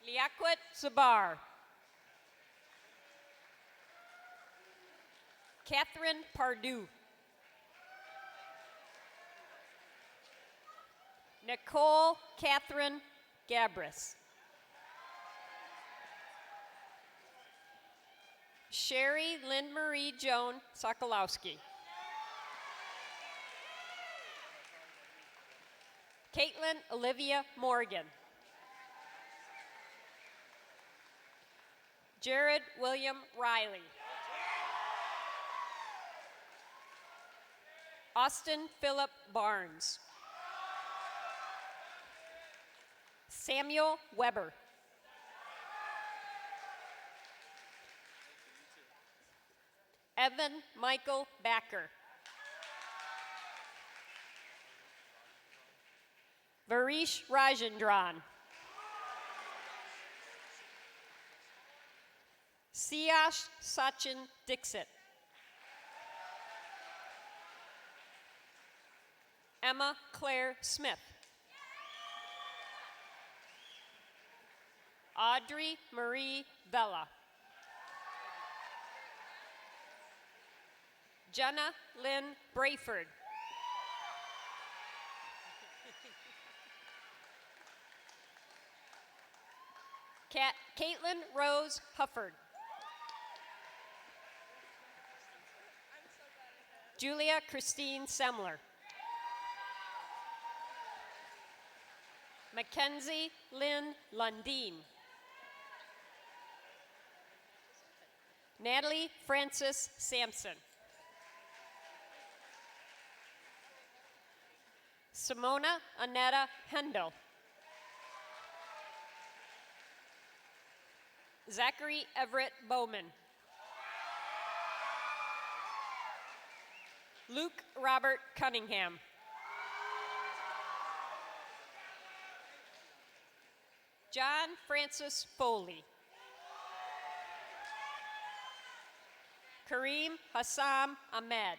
Liaquat Zabar. Catherine Pardue. Nicole Catherine Gabris. Sherry Lynn Marie Joan Sokolowski. Caitlin Olivia Morgan. Jared William Riley. Austin Philip Barnes. Samuel Weber. Evan Michael Backer. Varish Rajendran. Siyash Sachin Dixit. Emma Claire Smith. Audrey Marie Vella. Jenna Lynn Brayford. Caitlin Rose Hufford. Julia Christine Semler. Mackenzie Lynn Lundeen. Natalie Francis Sampson. Simona Anetta Hendel. Zachary Everett Bowman. Luke Robert Cunningham. John Francis Foley. Kareem Hassam Ahmed.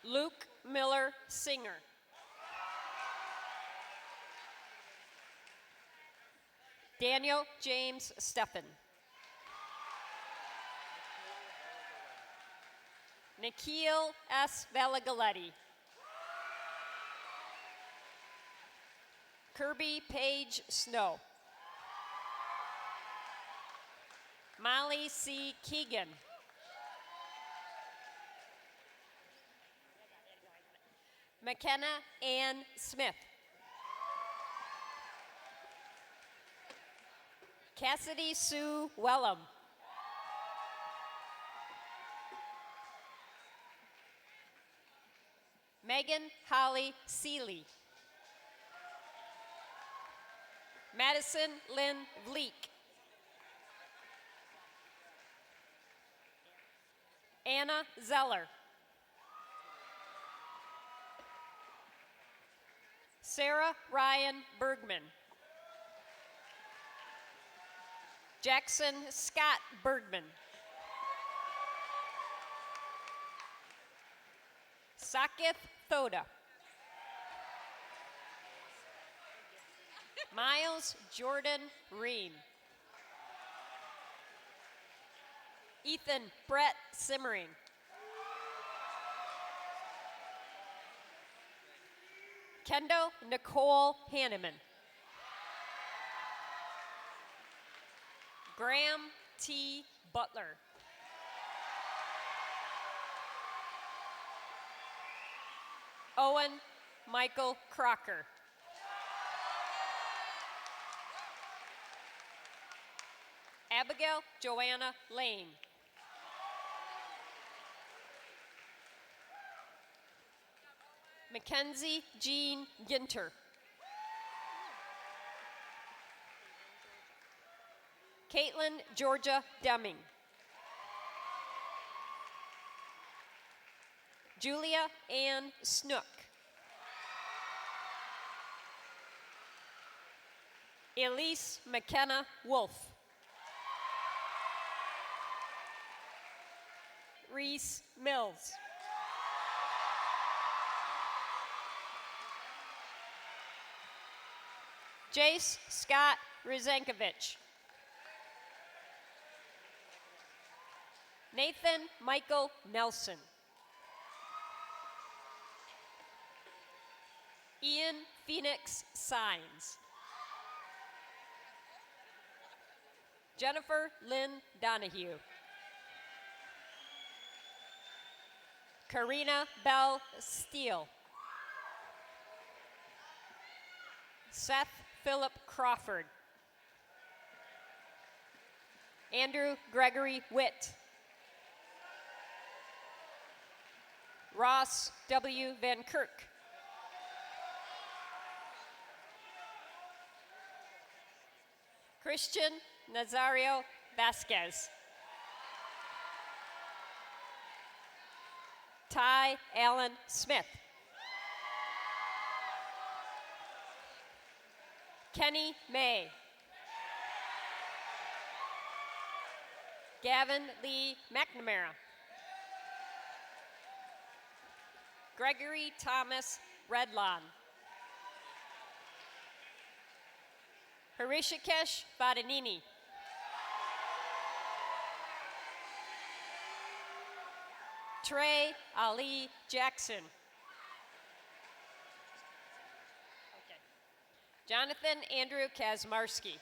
Luke Miller Singer. Daniel James Steffen. Nikhil S. Valagaletti. Kirby Page Snow. Molly C. Keegan. McKenna Ann Smith. Cassidy Sue Wellham. Megan Holly Seeley. Madison Lynn Vleek. Anna Zeller. Sarah Ryan Bergman. Jackson Scott Bergman. Sakith Thoda. Miles Jordan Reen. Ethan Brett Simmering. Kendo Nicole Hanneman. Graham T. Butler. Owen Michael Crocker. Abigail Joanna Lane. Mackenzie Jean Ginter. Caitlin Georgia Deming. Julia Ann Snook. Elise McKenna Wolf. Reese Mills. Jace Scott Rizankovich. Nathan Michael Nelson. Ian Phoenix Signs. Jennifer Lynn Donahue. Karina Bell Steele. Seth Philip Crawford. Andrew Gregory Witt. Ross W. Van Kirk. Christian Nazario Vasquez. Ty Allen Smith. Kenny May. Gavin Lee McNamara. Gregory Thomas Redlawn. Harishikesh Vadanini. Trey Ali Jackson. Okay. Jonathan Andrew Kazmarski.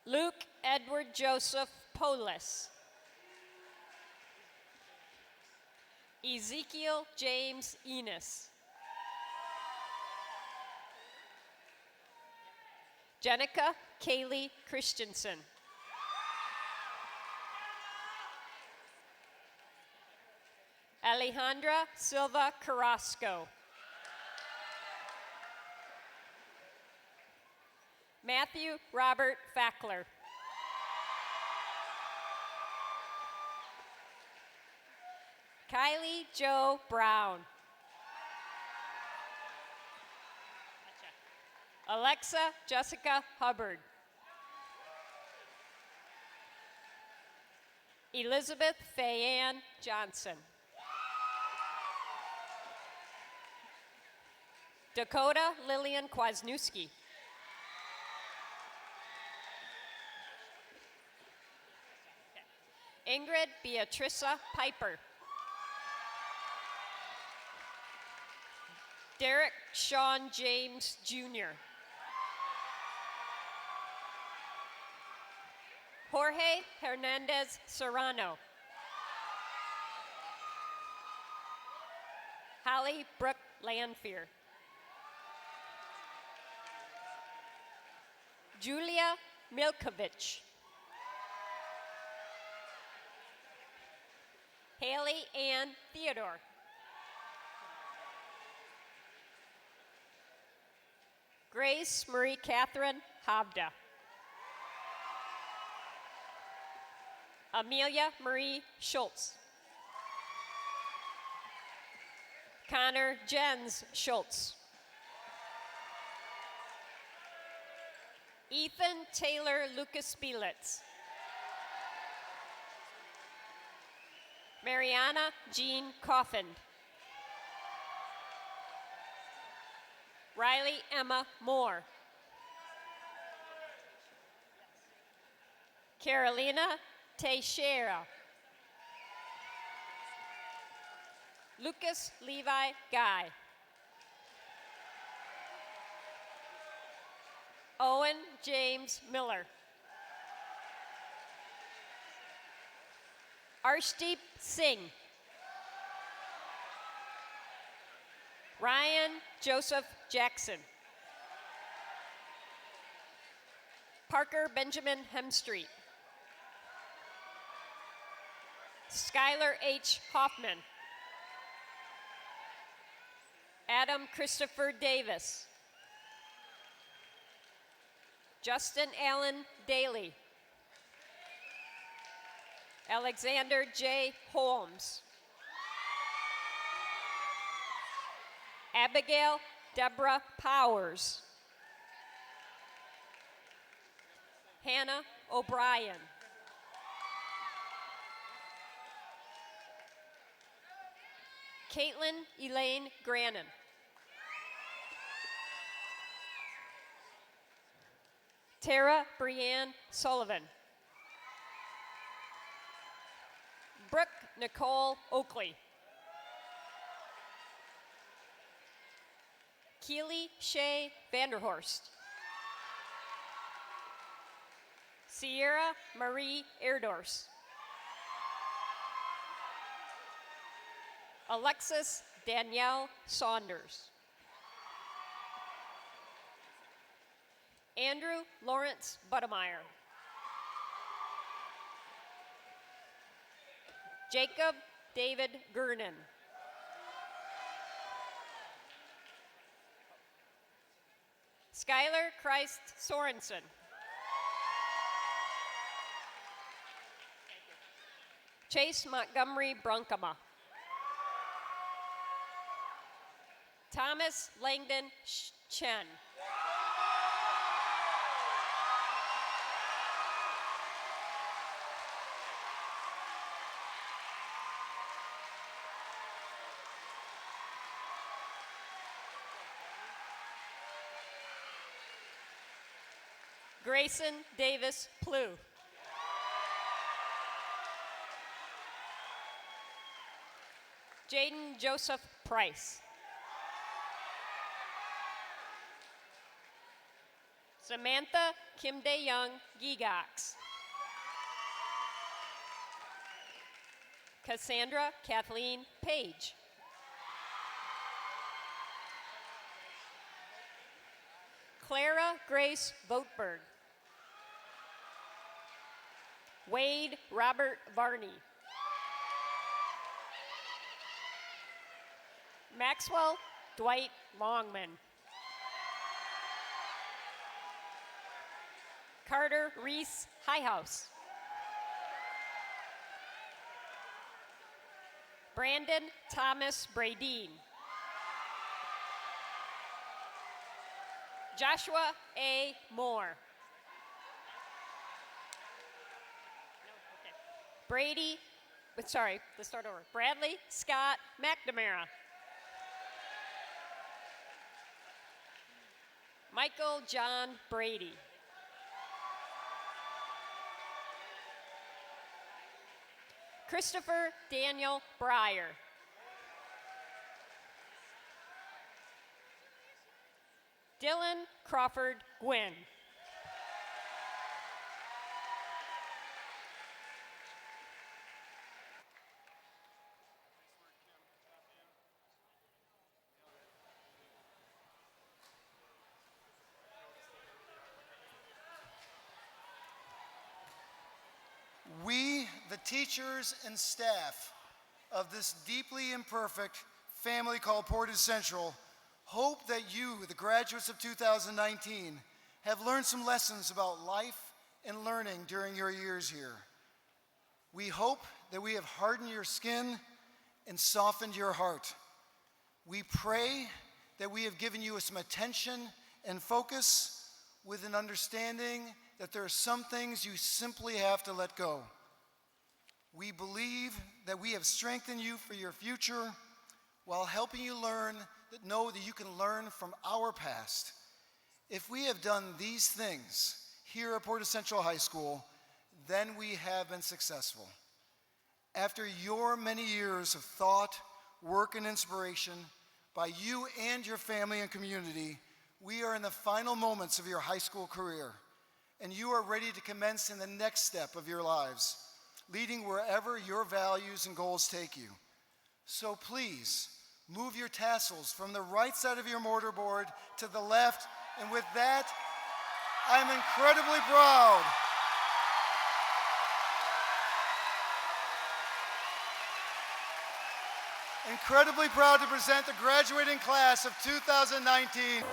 Luke Edward Joseph Polis. Ezekiel James Enos. Jenica Kaylee Christensen. Alejandra Silva Carrasco. Matthew Robert Fackler. Kylie Joe Brown. Alexa Jessica Hubbard. Elizabeth Fayanne Johnson. Dakota Lillian Kwasniewski. Ingrid Beatricia Piper. Derek Sean James Jr. Jorge Hernandez Serrano. Holly Brooke Lanfear. Julia Milkovich. Haley Ann Theodore. Grace Marie Catherine Habda. Amelia Marie Schultz. Connor Jens Schultz. Ethan Taylor Lucas Spielitz. Mariana Jean Coffin. Riley Emma Moore. Carolina Teixeira. Lucas Levi Guy. Owen James Miller. Arshdeep Singh. Ryan Joseph Jackson. Parker Benjamin Hemstreet. Skylar H. Hoffman. Adam Christopher Davis. Justin Allen Daly. Alexander J. Holmes. Abigail Deborah Powers. Hannah O'Brien. Caitlin Elaine Grannon. Tara Brianne Sullivan. Brooke Nicole Oakley. Keely Shea Vanderhorst. Sierra Marie Erdors. Alexis Danielle Saunders. Andrew Lawrence Buttemeyer. Jacob David Gurnan. Skylar Christ Sorensen. Chase Montgomery Bronkama. Thomas Langdon Chen. Grayson Davis Plew. Jaden Joseph Price. Samantha Kim Dae-young Gigox. Cassandra Kathleen Page. Clara Grace Votberg. Wade Robert Varney. Maxwell Dwight Longman. Carter Reese Highhouse. Brandon Thomas Bradeen. Joshua A. Moore. Let's start over. Bradley Scott McNamara. Michael John Brady. Christopher Daniel Breyer. Dylan Crawford Gwynn. We, the teachers and staff of this deeply imperfect family called Portage Central, hope that you, the graduates of 2019, have learned some lessons about life and learning during your years here. We hope that we have hardened your skin and softened your heart. We pray that we have given you some attention and focus with an understanding that there are some things you simply have to let go. We believe that we have strengthened you for your future while helping you know that you can learn from our past. If we have done these things here at Portage Central High School, then we have been successful. After your many years of thought, work, and inspiration by you and your family and community, we are in the final moments of your high school career, and you are ready to commence in the next step of your lives, leading wherever your values and goals take you. So please, move your tassels from the right side of your mortarboard to the left, and with that, I'm incredibly proud to present the graduating class of 2019.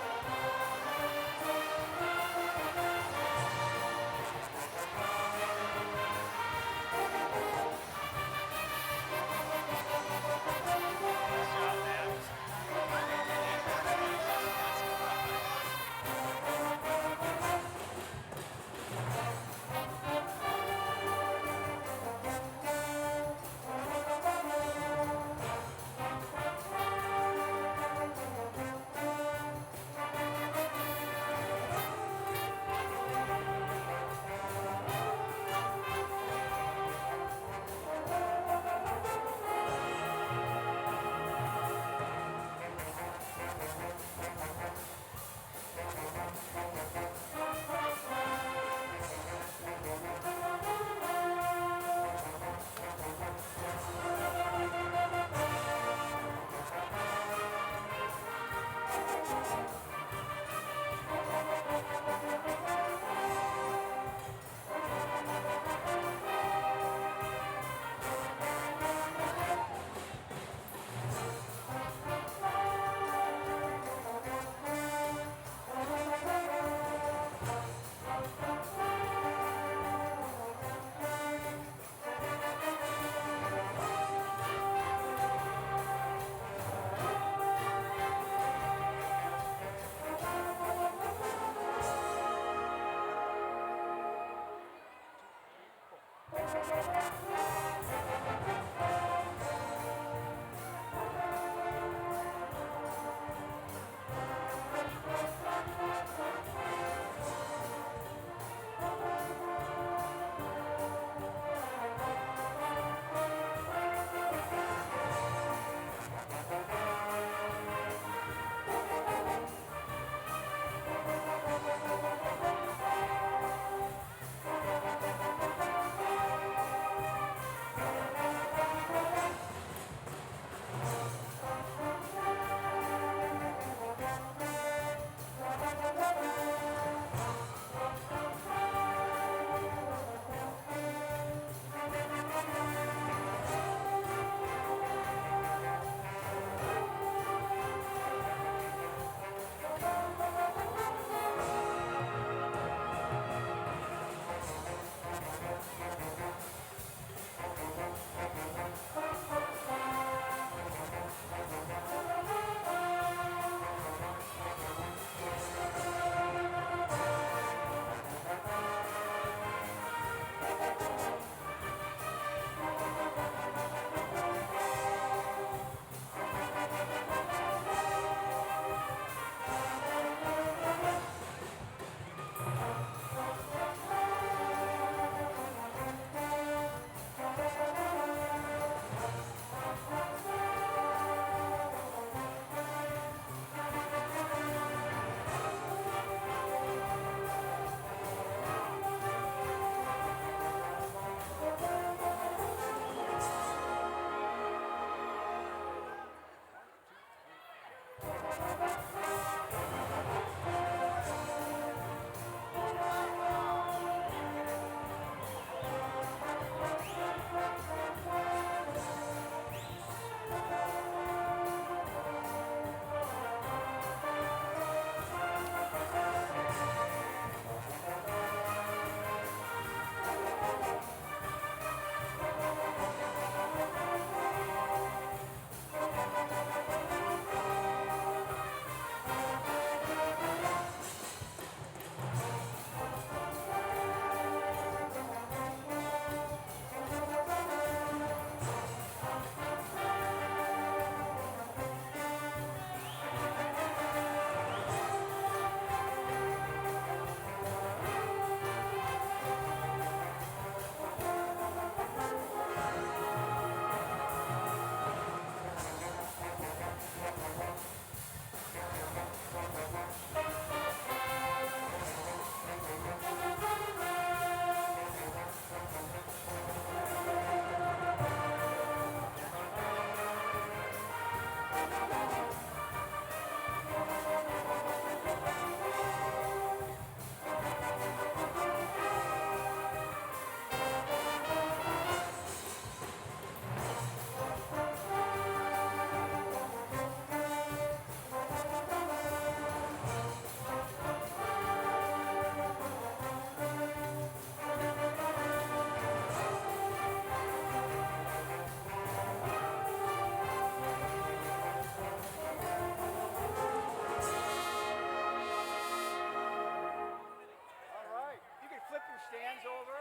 stands over.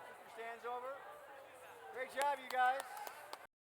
Keep your stands over. Great job, you guys.